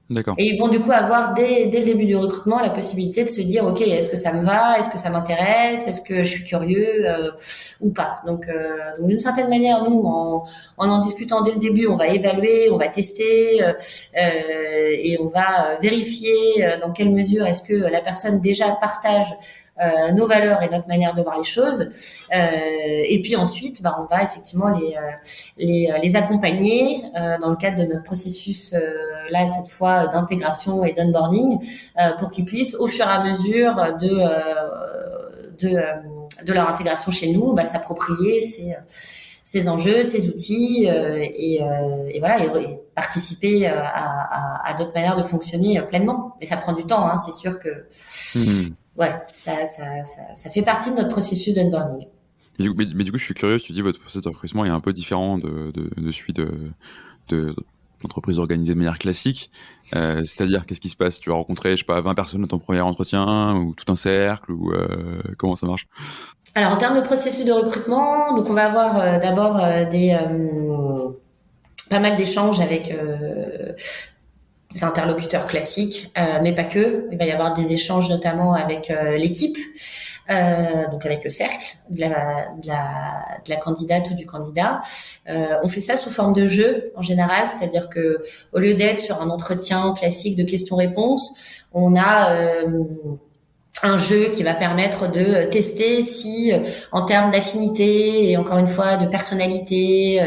D'accord. Et ils vont du coup avoir dès le début du recrutement la possibilité de se dire ok, est-ce que ça me va, est-ce que ça m'intéresse, est-ce que je suis curieux ou pas. Donc d'une certaine manière, nous en discutant dès le début, on va évaluer, on va tester et on va vérifier dans quelle mesure est-ce que la personne déjà partage nos valeurs et notre manière de voir les choses. Et puis ensuite, on va effectivement les accompagner dans le cadre de notre processus là cette fois d'intégration et d'onboarding pour qu'ils puissent au fur et à mesure de leur intégration chez nous s'approprier ces enjeux, ces outils et voilà et participer à d'autres manières de fonctionner pleinement. Mais ça prend du temps, hein, c'est sûr que ouais, ça fait partie de notre processus d'onboarding. Mais du coup, je suis curieux, tu dis votre processus de recrutement est un peu différent de celui d'entreprise organisée de manière classique. C'est-à-dire, qu'est-ce qui se passe? Tu vas rencontrer, je sais pas, 20 personnes dans ton premier entretien, ou tout un cercle, ou comment ça marche? Alors, en termes de processus de recrutement, donc on va avoir d'abord pas mal d'échanges avec des interlocuteurs classiques, mais pas que. Il va y avoir des échanges notamment avec l'équipe, donc avec le cercle de la candidate ou du candidat. On fait ça sous forme de jeu en général, c'est-à-dire que au lieu d'être sur un entretien classique de questions-réponses, on a un jeu qui va permettre de tester si, en termes d'affinité et encore une fois de personnalité,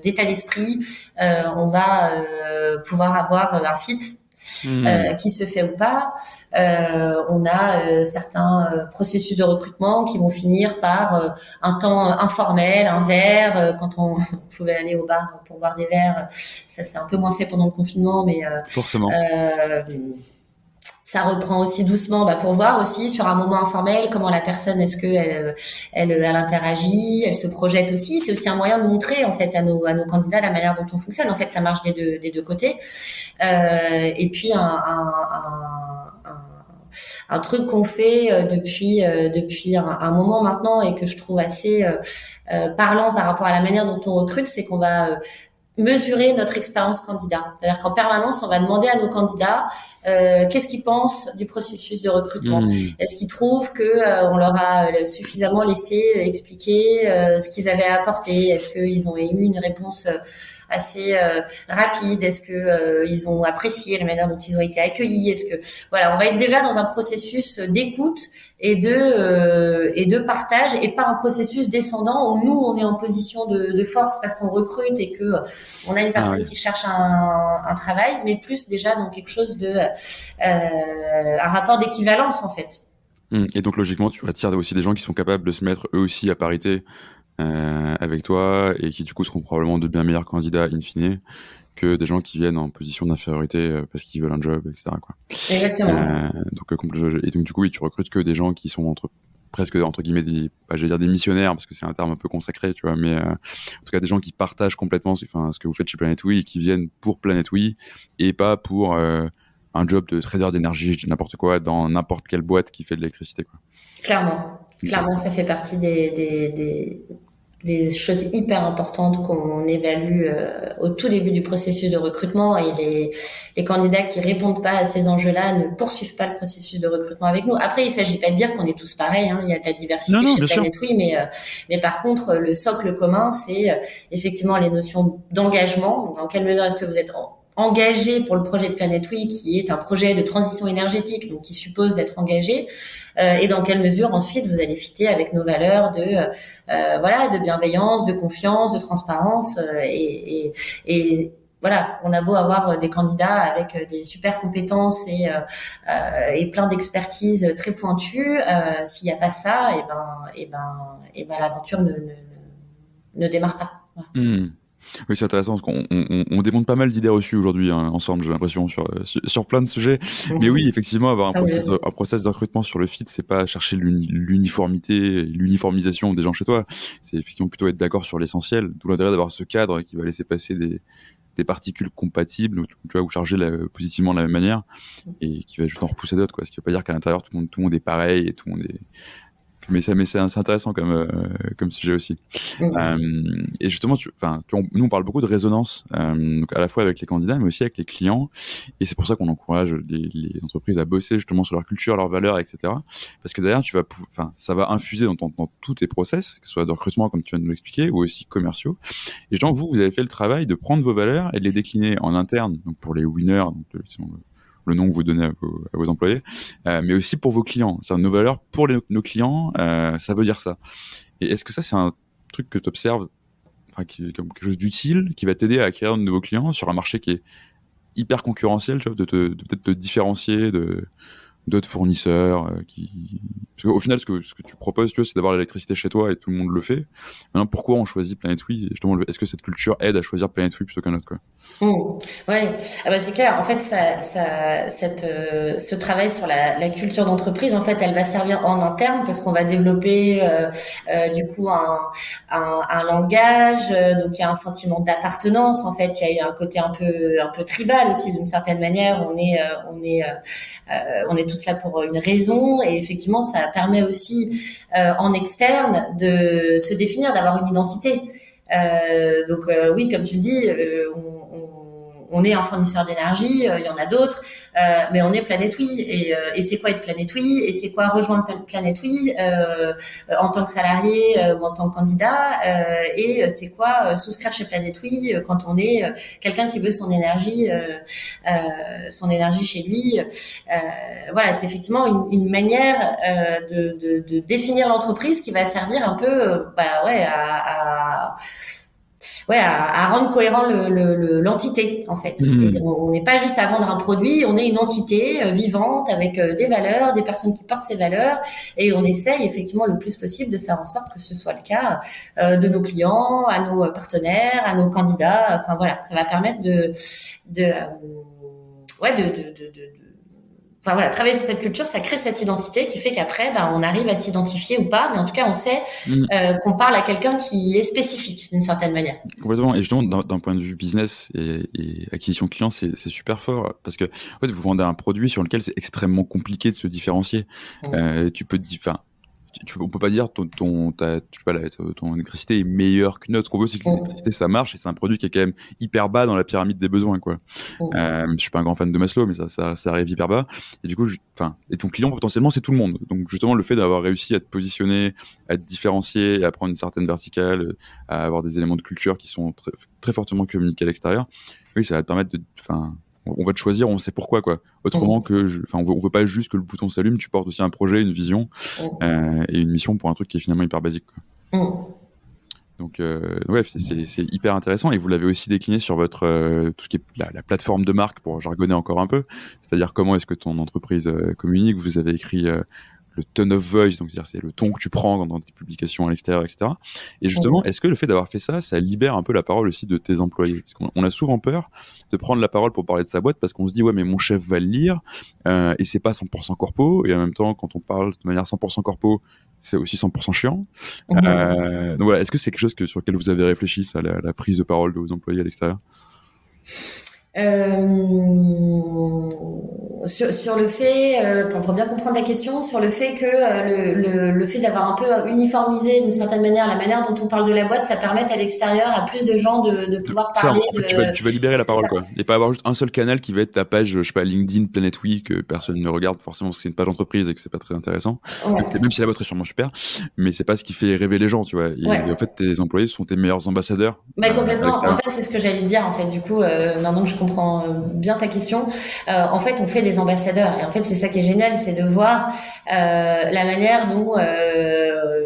d'état d'esprit, on va pouvoir avoir un fit qui se fait ou pas. On a certains processus de recrutement qui vont finir par un temps informel, un verre, quand on pouvait aller au bar pour boire des verres. Ça, c'est un peu moins fait pendant le confinement, mais Forcément. ça reprend aussi doucement pour voir aussi sur un moment informel comment la personne est-ce que elle interagit, elle se projette aussi. C'est aussi un moyen de montrer en fait à nos candidats la manière dont on fonctionne. En fait, ça marche des deux côtés. Et puis un truc qu'on fait depuis un moment maintenant et que je trouve assez parlant par rapport à la manière dont on recrute, c'est qu'on va mesurer notre expérience candidat. C'est-à-dire qu'en permanence, on va demander à nos candidats qu'est-ce qu'ils pensent du processus de recrutement. Est-ce qu'ils trouvent que on leur a suffisamment laissé expliquer ce qu'ils avaient apporté? Est-ce qu'ils ont eu une réponse assez rapide? Est-ce que ils ont apprécié la manière dont ils ont été accueillis? Est-ce que voilà, on va être déjà dans un processus d'écoute et de partage, et pas un processus descendant où nous on est en position de force parce qu'on recrute et que on a une personne qui cherche un travail, mais plus déjà dans quelque chose de un rapport d'équivalence en fait. Et donc logiquement tu attires aussi des gens qui sont capables de se mettre eux aussi à parité avec toi, et qui du coup seront probablement de bien meilleurs candidats in fine que des gens qui viennent en position d'infériorité parce qu'ils veulent un job, etc. quoi. Exactement. Et donc du coup oui, tu recrutes que des gens qui sont presque entre guillemets j'allais dire des missionnaires, parce que c'est un terme un peu consacré, tu vois, mais en tout cas des gens qui partagent complètement ce que vous faites chez Planet Oui, et qui viennent pour Planet Oui et pas pour un job de trader d'énergie, je dis n'importe quoi, dans n'importe quelle boîte qui fait de l'électricité, quoi. Clairement, ça fait partie des choses hyper importantes qu'on évalue au tout début du processus de recrutement, et les candidats qui répondent pas à ces enjeux-là ne poursuivent pas le processus de recrutement avec nous. Après, il s'agit pas de dire qu'on est tous pareils, hein. Il y a de la diversité chez Planet Oui, mais par contre, le socle commun, c'est effectivement les notions d'engagement. Dans quelle mesure est-ce que vous êtes engagé pour le projet de Planet Oui, qui est un projet de transition énergétique, donc qui suppose d'être engagé, et dans quelle mesure ensuite vous allez fitter avec nos valeurs de bienveillance, de confiance, de transparence, et voilà, on a beau avoir des candidats avec des super compétences et plein d'expertise très pointues, s'il n'y a pas ça, et ben l'aventure ne démarre pas. Voilà. Oui, c'est intéressant parce qu'on démonte pas mal d'idées reçues aujourd'hui ensemble, j'ai l'impression, sur plein de sujets. Mais oui, effectivement, avoir un process de recrutement sur le fit, c'est pas chercher l'uniformité, l'uniformisation des gens chez toi. C'est effectivement plutôt être d'accord sur l'essentiel. D'où l'intérêt d'avoir ce cadre qui va laisser passer des particules compatibles, ou chargées positivement de la même manière, et qui va juste en repousser d'autres, quoi. Ce qui veut pas dire qu'à l'intérieur tout le monde est pareil et tout le monde est. Mais c'est intéressant comme sujet aussi. Et justement, nous on parle beaucoup de résonance, donc à la fois avec les candidats, mais aussi avec les clients. Et c'est pour ça qu'on encourage les entreprises à bosser justement sur leur culture, leurs valeurs, etc. Parce que derrière, ça va infuser dans tous tes process, que ce soit de recrutement comme tu viens de nous l'expliquer, ou aussi commerciaux. Et justement, vous avez fait le travail de prendre vos valeurs et de les décliner en interne, donc pour les winners, donc le nom que vous donnez à vos employés, mais aussi pour vos clients. C'est-à-dire nos valeurs pour nos clients, ça veut dire ça. Et est-ce que ça, c'est un truc que tu observes comme quelque chose d'utile, qui va t'aider à acquérir de nouveaux clients sur un marché qui est hyper concurrentiel, tu vois, de peut-être te différencier d'autres fournisseurs parce qu'au final, ce que tu proposes, tu vois, c'est d'avoir l'électricité chez toi et tout le monde le fait. Maintenant, pourquoi on choisit Planet Oui? Justement, est-ce que cette culture aide à choisir Planet Oui plutôt qu'un autre, quoi? Ouais, c'est clair. En fait, ce travail sur la culture d'entreprise, en fait, elle va servir en interne parce qu'on va développer du coup un langage. Donc il y a un sentiment d'appartenance. En fait, il y a un côté un peu tribal aussi d'une certaine manière. On est tous là pour une raison, et effectivement, ça permet aussi en externe de se définir, d'avoir une identité. Oui, comme tu le dis, on est un fournisseur d'énergie, il y en a d'autres, mais on est Planet Oui, et c'est quoi être Planet Oui, et c'est quoi rejoindre Planet Oui en tant que salarié ou en tant que candidat, et c'est quoi souscrire chez Planet Oui quand on est quelqu'un qui veut son énergie chez lui. Voilà, c'est effectivement une manière de définir l'entreprise qui va servir un peu à rendre cohérent l'entité, en fait. Et on n'est pas juste à vendre un produit, on est une entité vivante avec des valeurs, des personnes qui portent ces valeurs, et on essaye effectivement le plus possible de faire en sorte que ce soit le cas de nos clients, à nos partenaires, à nos candidats. Enfin voilà, ça va permettre travailler sur cette culture, ça crée cette identité qui fait qu'après, on arrive à s'identifier ou pas, mais en tout cas, on sait qu'on parle à quelqu'un qui est spécifique d'une certaine manière. Complètement. Et justement, d'un point de vue business et acquisition client, c'est super fort parce que en fait, vous vendez un produit sur lequel c'est extrêmement compliqué de se différencier. Tu on peut pas dire ton électricité est meilleure qu'une autre. Ce qu'on veut, c'est que l'électricité, ça marche et c'est un produit qui est quand même hyper bas dans la pyramide des besoins, quoi. Je suis pas un grand fan de Maslow, mais ça arrive hyper bas. Et du coup, et ton client, potentiellement, c'est tout le monde. Donc, justement, le fait d'avoir réussi à te positionner, à te différencier, à prendre une certaine verticale, à avoir des éléments de culture qui sont très, très fortement communiqués à l'extérieur, oui, ça va te permettre on va te choisir, on sait pourquoi, quoi. Autrement on veut pas juste que le bouton s'allume, tu portes aussi un projet, une vision, et une mission pour un truc qui est finalement hyper basique, quoi. Donc, ouais, c'est hyper intéressant, et vous l'avez aussi décliné sur votre tout ce qui est la plateforme de marque, pour jargonner encore un peu. C'est-à-dire comment est-ce que ton entreprise communique. Vous avez écrit le tone of voice, donc c'est le ton que tu prends dans tes publications à l'extérieur, etc. Et justement, est-ce que le fait d'avoir fait ça, ça libère un peu la parole aussi de tes employés? Parce qu'on a souvent peur de prendre la parole pour parler de sa boîte, parce qu'on se dit ouais, mais mon chef va le lire, et c'est pas 100% corpo, et en même temps, quand on parle de manière 100% corpo, c'est aussi 100% chiant. Donc voilà, est-ce que c'est quelque chose sur lequel vous avez réfléchi, ça, la prise de parole de vos employés à l'extérieur? Sur le fait, pour bien comprendre la question, sur le fait que le fait d'avoir un peu uniformisé d'une certaine manière la manière dont on parle de la boîte, ça permet à l'extérieur à plus de gens de pouvoir Ça, parler en fait, tu vas libérer la parole, ça. quoi. Et pas avoir juste un seul canal qui va être ta page, je sais pas, LinkedIn, Planet Week, que personne ne regarde forcément parce que c'est une page d'entreprise et que c'est pas très intéressant. Ouais. Même si la vôtre est sûrement super, mais c'est pas ce qui fait rêver les gens, tu vois. Et en fait, tes employés sont tes meilleurs ambassadeurs. Complètement. En fait, c'est ce que j'allais dire. En fait, du coup, maintenant que je comprends bien ta question, en fait, on fait des ambassadeurs. Et en fait, c'est ça qui est génial, c'est de voir la manière dont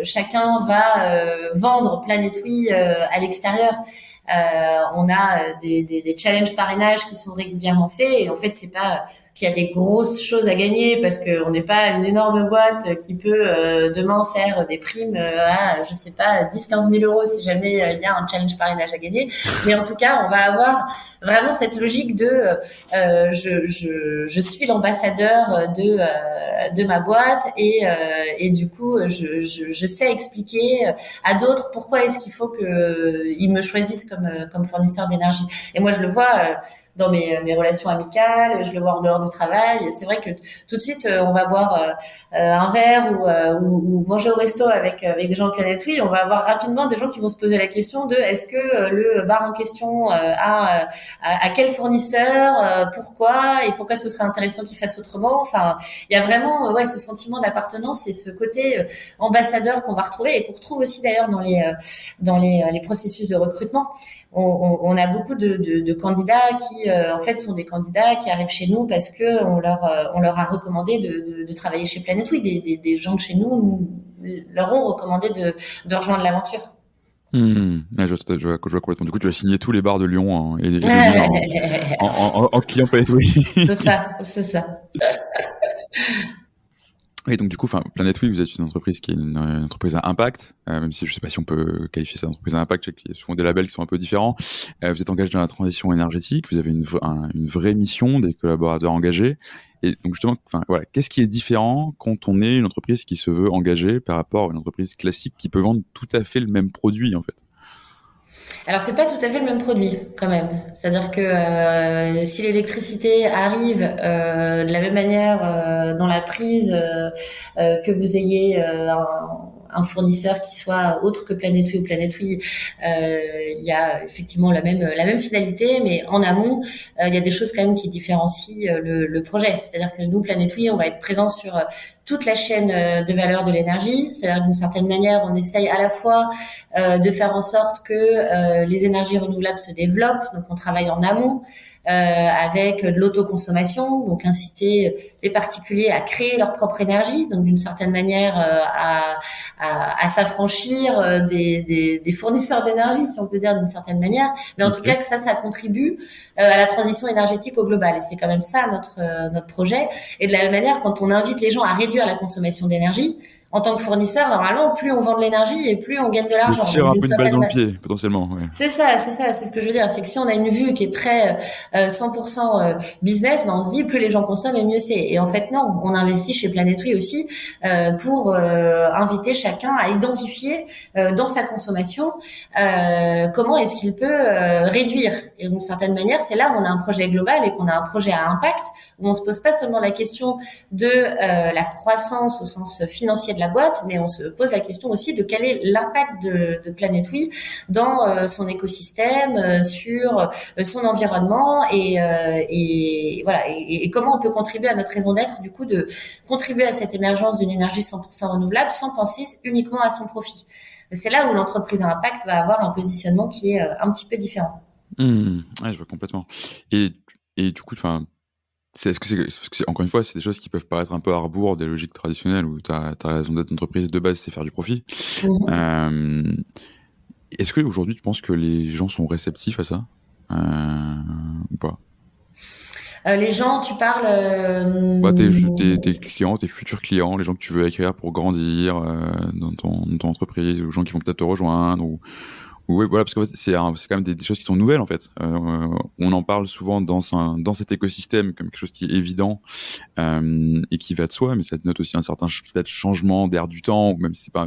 chacun va vendre Planet Oui à l'extérieur. On a des challenges parrainage qui sont régulièrement faits. Et en fait, c'est pas qu'il y a des grosses choses à gagner parce qu'on n'est pas une énorme boîte qui peut demain faire des primes à, je sais pas, 10-15 000 euros si jamais il y a un challenge parrainage à gagner. Mais en tout cas, on va avoir vraiment cette logique de je suis l'ambassadeur de ma boîte et du coup je sais expliquer à d'autres pourquoi est-ce qu'il faut que ils me choisissent comme fournisseur d'énergie. Et moi je le vois dans mes relations amicales, je le vois en dehors du travail. C'est vrai que tout de suite, on va boire un verre ou manger au resto avec des gens de Planet Oui. On va avoir rapidement des gens qui vont se poser la question de est-ce que le bar en question a à quel fournisseur, pourquoi et pourquoi ce serait intéressant qu'il fasse autrement. Enfin, il y a vraiment ce sentiment d'appartenance et ce côté ambassadeur qu'on va retrouver et qu'on retrouve aussi d'ailleurs dans les processus de recrutement. On a beaucoup de candidats qui en fait sont des candidats qui arrivent chez nous parce que on leur a recommandé de travailler chez Planet Oui. Des gens de chez nous leur ont recommandé de rejoindre l'aventure. Ouais, je vois complètement. Du coup, tu vas signer tous les bars de Lyon et les villes en client Planet Oui. C'est ça. Et donc du coup, Planet Oui, vous êtes une entreprise qui est une entreprise à impact, même si je sais pas si on peut qualifier ça d'entreprise à impact, il y a souvent des labels qui sont un peu différents. Vous êtes engagé dans la transition énergétique, vous avez une vraie mission, des collaborateurs engagés. Et donc justement, voilà, qu'est-ce qui est différent quand on est une entreprise qui se veut engagée par rapport à une entreprise classique qui peut vendre tout à fait le même produit en fait? Alors c'est pas tout à fait le même produit quand même. C'est-à-dire que si l'électricité arrive de la même manière dans la prise que vous ayez un fournisseur qui soit autre que Planet Oui ou Planet Oui, il y a effectivement la même finalité, mais en amont, il y a des choses quand même qui différencient le projet. C'est-à-dire que nous, Planet Oui, on va être présent sur toute la chaîne de valeur de l'énergie. C'est-à-dire d'une certaine manière, on essaye à la fois de faire en sorte que les énergies renouvelables se développent. Donc, on travaille en amont avec de l'autoconsommation, donc inciter les particuliers à créer leur propre énergie, donc d'une certaine manière à s'affranchir des fournisseurs d'énergie, si on peut dire d'une certaine manière. Mais en tout cas, que ça contribue à la transition énergétique au global. Et c'est quand même ça notre projet. Et de la même manière, quand on invite les gens à réduire la consommation d'énergie, en tant que fournisseur, normalement, plus on vend de l'énergie et plus on gagne de l'argent. Tu tires un peu une balle dans le pied, potentiellement. Ouais. C'est ça, c'est ce que je veux dire. C'est que si on a une vue qui est très 100% business, on se dit plus les gens consomment et mieux c'est. Et en fait, non, on investit chez Planet Oui aussi pour inviter chacun à identifier dans sa consommation comment est-ce qu'il peut réduire. Et d'une certaine manière, c'est là où on a un projet global et qu'on a un projet à impact, où on se pose pas seulement la question de la croissance au sens financier de la boîte, mais on se pose la question aussi de quel est l'impact de Planet Oui dans son écosystème, sur son environnement et voilà et comment on peut contribuer à notre raison d'être, du coup, de contribuer à cette émergence d'une énergie 100% renouvelable sans penser uniquement à son profit. C'est là où l'entreprise à impact va avoir un positionnement qui est un petit peu différent. Ouais, je vois complètement. Et, et du coup, enfin, est-ce que parce que encore une fois, c'est des choses qui peuvent paraître un peu à rebours des logiques traditionnelles où ta raison d'être d'entreprise de base, c'est faire du profit. Mhm. Euh, Est-ce qu'aujourd'hui, tu penses que les gens sont réceptifs à ça ou pas? Les gens, tu parles. Bah, tes clients, tes futurs clients, les gens que tu veux acquérir pour grandir dans ton entreprise, ou les gens qui vont peut-être te rejoindre, ou ouais, voilà, parce que c'est quand même des choses qui sont nouvelles en fait. On en parle souvent dans cet écosystème comme quelque chose qui est évident et qui va de soi, mais ça note aussi un certain peut-être changement d'air du temps, ou même si c'est pas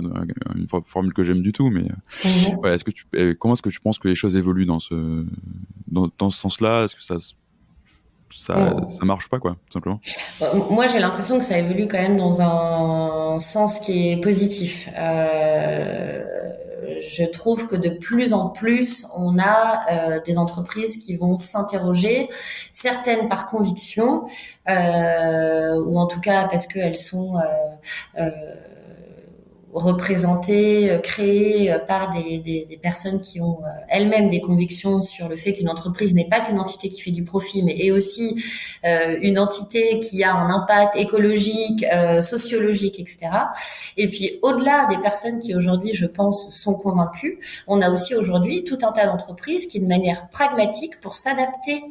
une formule que j'aime du tout, mais Mhm. ouais, comment est-ce que tu penses que les choses évoluent dans ce sens-là? Est-ce que ça Mhm. marche pas, quoi, tout simplement? Moi, j'ai l'impression que ça évolue quand même dans un sens qui est positif. Je trouve que de plus en plus, on a des entreprises qui vont s'interroger, certaines par conviction, ou en tout cas parce qu'elles sont euh, représentées, créées par des personnes qui ont elles-mêmes des convictions sur le fait qu'une entreprise n'est pas qu'une entité qui fait du profit, mais est aussi une entité qui a un impact écologique, sociologique, etc. Et puis au-delà des personnes qui aujourd'hui, je pense, sont convaincues, on a aussi aujourd'hui tout un tas d'entreprises qui, de manière pragmatique, pour s'adapter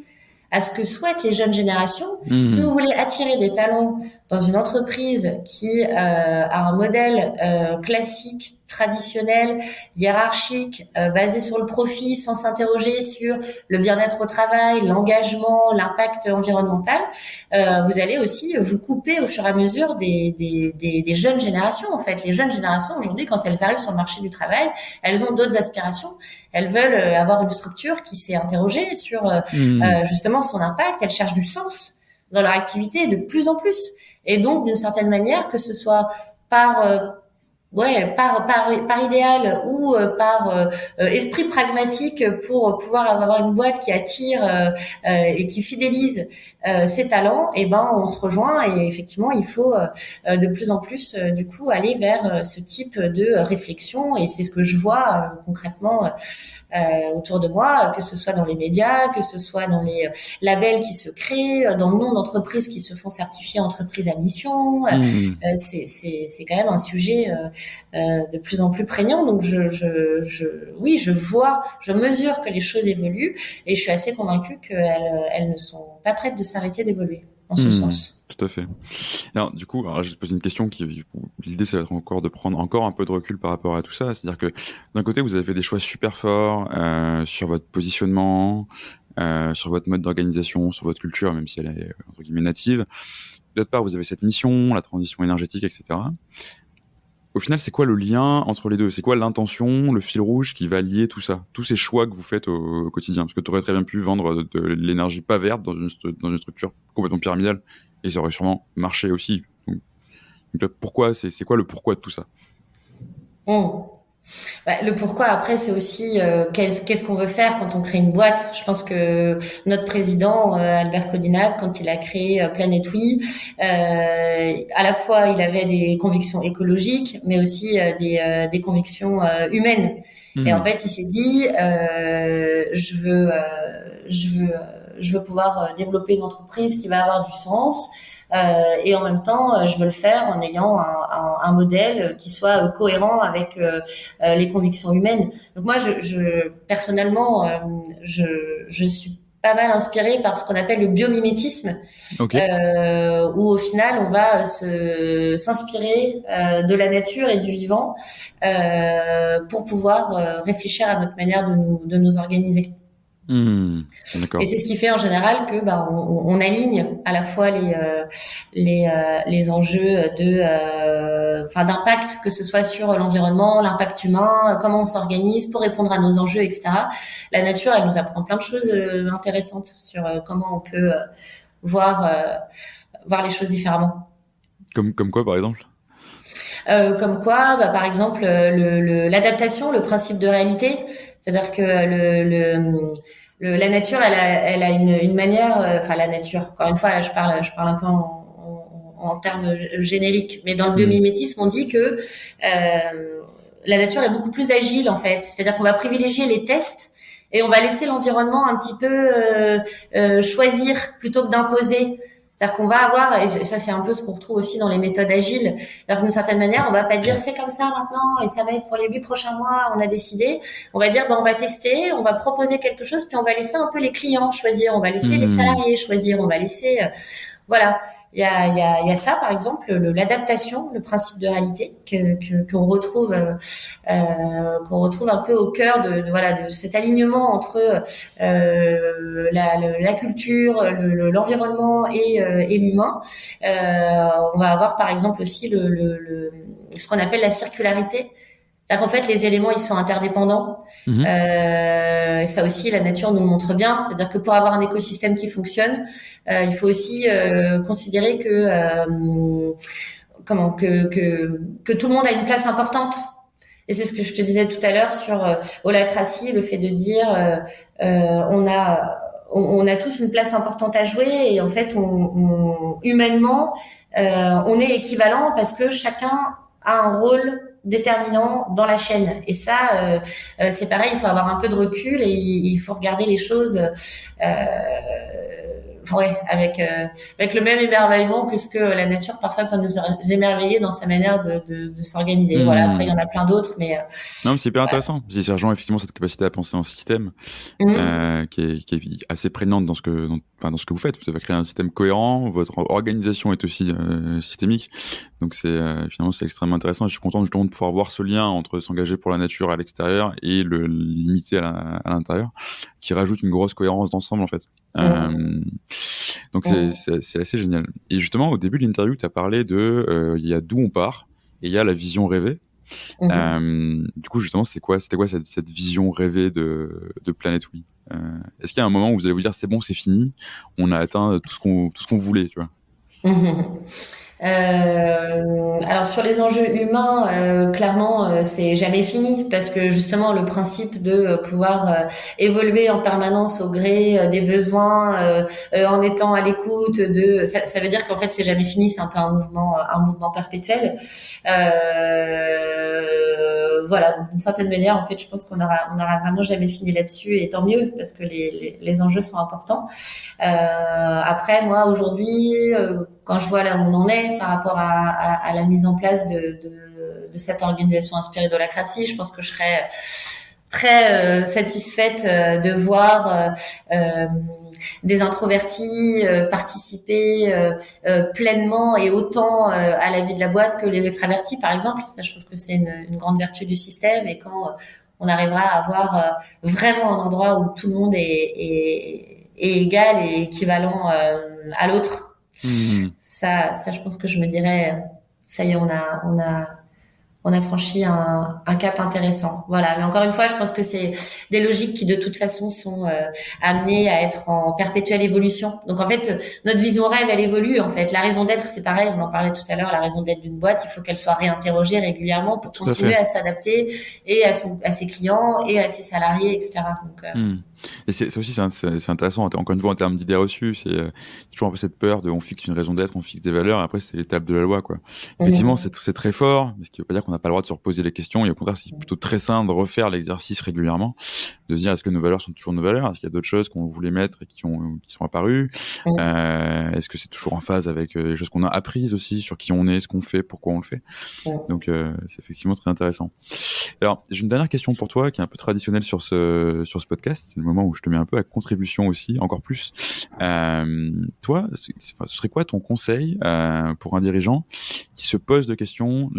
à ce que souhaitent les jeunes générations. Si vous Hmm. voulez attirer des talents dans une entreprise qui a un modèle classique, traditionnel, hiérarchique, basé sur le profit, sans s'interroger sur le bien-être au travail, l'engagement, l'impact environnemental, vous allez aussi vous couper au fur et à mesure des jeunes générations. En fait, les jeunes générations aujourd'hui, quand elles arrivent sur le marché du travail, elles ont d'autres aspirations. Elles veulent avoir une structure qui s'est interrogée sur Hmm. justement son impact. Elles cherchent du sens dans leur activité de plus en plus. Et donc, d'une certaine manière, que ce soit par par idéal ou par esprit pragmatique pour pouvoir avoir une boîte qui attire et qui fidélise ses talents, et ben on se rejoint et effectivement il faut de plus en plus du coup aller vers ce type de réflexion et c'est ce que je vois concrètement autour de moi, que ce soit dans les médias, que ce soit dans les labels qui se créent, dans le nombre d'entreprises qui se font certifier entreprises à mission. Hmm. C'est quand même un sujet de plus en plus prégnant. Donc oui, je mesure que les choses évoluent et je suis assez convaincue qu'elles ne sont pas prêtes de s'arrêter d'évoluer en ce Hmm. sens. Tout à fait. Alors, du coup, je vais te poser une question l'idée, ça va être encore de prendre encore un peu de recul par rapport à tout ça. C'est-à-dire que d'un côté, vous avez fait des choix super forts sur votre positionnement, sur votre mode d'organisation, sur votre culture, même si elle est entre guillemets native. D'autre part, vous avez cette mission, la transition énergétique, etc. Au final, c'est quoi le lien entre les deux? C'est quoi l'intention, le fil rouge qui va lier tout ça? Tous ces choix que vous faites au quotidien? Parce que tu aurais très bien pu vendre de l'énergie pas verte dans une structure complètement pyramidale et ça aurait sûrement marché aussi. Donc là, c'est quoi le pourquoi de tout ça? Mmh. Bah, le pourquoi après c'est aussi qu'est-ce qu'on veut faire quand on crée une boîte. Je pense que notre président Albert Codinac, quand il a créé Planet Oui, à la fois il avait des convictions écologiques, mais aussi des convictions humaines. Et en Hmm. fait il s'est dit je veux pouvoir développer une entreprise qui va avoir du sens. Et en même temps, je veux le faire en ayant un modèle qui soit cohérent avec les convictions humaines. Donc moi, personnellement, je suis pas mal inspirée par ce qu'on appelle le biomimétisme, Ok. où au final, on va s'inspirer de la nature et du vivant pour pouvoir réfléchir à notre manière de nous organiser. Hmm. Et D'accord. c'est ce qui fait en général que on aligne à la fois les enjeux d'impact, que ce soit sur l'environnement, l'impact humain, comment on s'organise pour répondre à nos enjeux, etc. La nature, elle nous apprend plein de choses intéressantes sur comment on peut voir les choses différemment. Comme quoi, par exemple? Comme quoi, par exemple, l'adaptation, le principe de réalité, c'est-à-dire que la nature, elle a une manière, enfin la nature. Encore une fois, là, je parle un peu en termes génériques, mais dans le Hmm. biomimétisme, on dit que la nature est beaucoup plus agile en fait. C'est-à-dire qu'on va privilégier les tests et on va laisser l'environnement un petit peu choisir plutôt que d'imposer. C'est-à-dire qu'on va avoir, et ça c'est un peu ce qu'on retrouve aussi dans les méthodes agiles, alors d'une certaine manière, on va pas dire c'est comme ça maintenant et ça va être pour les 8 prochains mois, on a décidé. On va dire on va tester, on va proposer quelque chose, puis on va laisser un peu les clients choisir, on va laisser les Hmm. salariés choisir, on va laisser voilà, il y a ça par exemple, l'adaptation, le principe de réalité qu'on retrouve qu'on retrouve un peu au cœur de cet alignement entre la culture, l'environnement et l'humain. On va avoir par exemple aussi ce qu'on appelle la circularité. C'est-à-dire qu'en fait, les éléments, ils sont interdépendants. Mhm. Ça aussi, la nature nous le montre bien. C'est-à-dire que pour avoir un écosystème qui fonctionne, il faut aussi considérer que tout le monde a une place importante. Et c'est ce que je te disais tout à l'heure sur holacratie, le fait de dire on a tous une place importante à jouer et en fait, humainement, on est équivalent parce que chacun a un rôle déterminant dans la chaîne. Et ça, c'est pareil, il faut avoir un peu de recul et il faut regarder les choses ouais, avec le même émerveillement que ce que la nature parfois peut nous émerveiller dans sa manière de s'organiser. Voilà, après, il y Hmm. en a plein d'autres, mais Non, mais c'est hyper voilà. intéressant. Ça rejoint effectivement cette capacité à penser en système Mmh. qui est assez prégnante dans ce que vous faites. Vous avez créé un système cohérent, votre organisation est aussi systémique. Donc finalement c'est extrêmement intéressant. Et je suis content justement de pouvoir voir ce lien entre s'engager pour la nature à l'extérieur et le limiter à l'intérieur, qui rajoute une grosse cohérence d'ensemble en fait. Mmh. Euh, donc Mmh. c'est assez génial. Et justement au début de l'interview, tu as parlé il y a d'où on part et il y a la vision rêvée. Mmh. Du coup, justement, c'était quoi cette vision rêvée de Planète Oui. Est-ce qu'il y a un moment où vous allez vous dire c'est bon, c'est fini, on a atteint tout ce qu'on voulait, tu vois? Mmh. Alors sur les enjeux humains, clairement, c'est jamais fini parce que justement le principe de pouvoir évoluer en permanence au gré des besoins, en étant à l'écoute ça veut dire qu'en fait c'est jamais fini, c'est un peu un mouvement perpétuel. Voilà, donc d'une certaine manière, en fait, je pense on aura vraiment jamais fini là-dessus et tant mieux parce que les enjeux sont importants. Après, moi, aujourd'hui, quand je vois là où on en est par rapport à la mise en place de cette organisation inspirée d'holacratie, je pense que je serais très satisfaite de voir des introvertis participer pleinement et autant à la vie de la boîte que les extravertis, par exemple. Ça, je trouve que c'est une grande vertu du système et quand on arrivera à avoir vraiment un endroit où tout le monde est égal et équivalent à l'autre. Mhm. Ça, je pense que je me dirais, ça y est, on a franchi un cap intéressant. Voilà. Mais encore une fois, je pense que c'est des logiques qui, de toute façon, sont amenées à être en perpétuelle évolution. Donc, en fait, notre vision rêve, elle évolue. En fait, la raison d'être, c'est pareil. On en parlait tout à l'heure. La raison d'être d'une boîte, il faut qu'elle soit réinterrogée régulièrement pour Tout à continuer fait. à s'adapter et à ses clients et à ses salariés, etc. Donc, Mhm. Et ça aussi, c'est intéressant. Encore une fois, en termes d'idées reçues, toujours un peu cette peur de on fixe une raison d'être, on fixe des valeurs, et après, c'est l'étape de la loi, quoi. Effectivement, mmh, c'est très fort, mais ce qui veut pas dire qu'on n'a pas le droit de se reposer les questions, et au contraire, c'est plutôt très sain de refaire l'exercice régulièrement, de se dire est-ce que nos valeurs sont toujours nos valeurs, est-ce qu'il y a d'autres choses qu'on voulait mettre et qui sont apparues, mmh, est-ce que c'est toujours en phase avec les choses qu'on a apprises aussi sur qui on est, ce qu'on fait, pourquoi on le fait. mmh. Donc, c'est effectivement très intéressant. Alors, j'ai une dernière question pour toi qui est un peu traditionnelle sur ce podcast. C'est le moment où je te mets un peu à contribution aussi, encore plus. Toi, enfin, ce serait quoi ton conseil pour un dirigeant qui se pose la question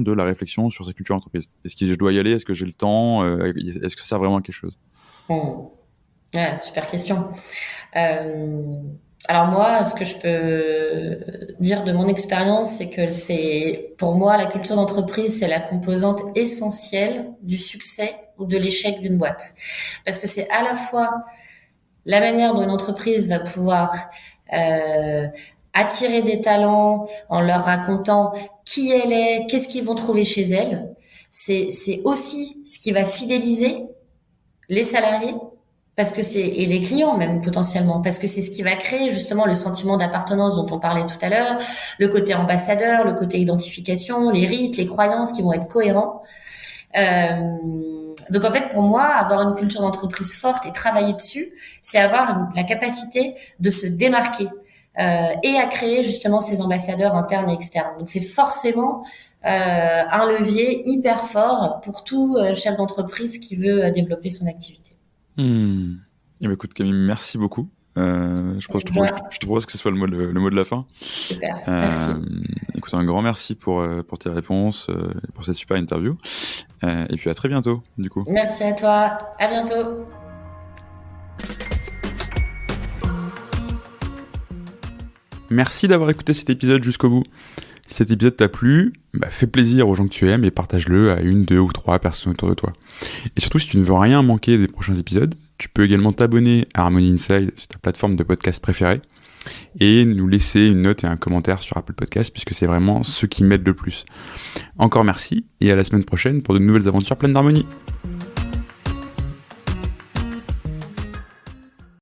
de la réflexion sur sa culture d'entreprise? Est-ce que je dois y aller? Est-ce que j'ai le temps? Est-ce que ça sert vraiment à quelque chose? Mmh. Ouais, super question. Euh, alors moi, ce que je peux dire de mon expérience, c'est que c'est, pour moi, la culture d'entreprise, c'est la composante essentielle du succès ou de l'échec d'une boîte. Parce que c'est à la fois la manière dont une entreprise va pouvoir euh, attirer des talents en leur racontant qui elle est, qu'est-ce qu'ils vont trouver chez elle. C'est aussi ce qui va fidéliser les salariés et les clients même potentiellement, parce que c'est ce qui va créer justement le sentiment d'appartenance dont on parlait tout à l'heure, le côté ambassadeur, le côté identification, les rites, les croyances qui vont être cohérents. Donc en fait, pour moi, avoir une culture d'entreprise forte et travailler dessus, c'est avoir la capacité de se démarquer et à créer justement ces ambassadeurs internes et externes. Donc c'est forcément un levier hyper fort pour tout chef d'entreprise qui veut développer son activité. Eh ben, écoute Camille, merci beaucoup. Je te propose que ce soit le mot de la fin. Super, merci. Écoute, un grand merci pour tes réponses, pour cette super interview. Et puis à très bientôt, du coup. Merci à toi, à bientôt. Merci d'avoir écouté cet épisode jusqu'au bout. Si cet épisode t'a plu, fais plaisir aux gens que tu aimes et partage-le à 1, 2 ou 3 personnes autour de toi. Et surtout, si tu ne veux rien manquer des prochains épisodes, tu peux également t'abonner à Harmony Inside sur ta plateforme de podcast préférée et nous laisser une note et un commentaire sur Apple Podcast puisque c'est vraiment ce qui m'aide le plus. Encore merci et à la semaine prochaine pour de nouvelles aventures pleines d'harmonie.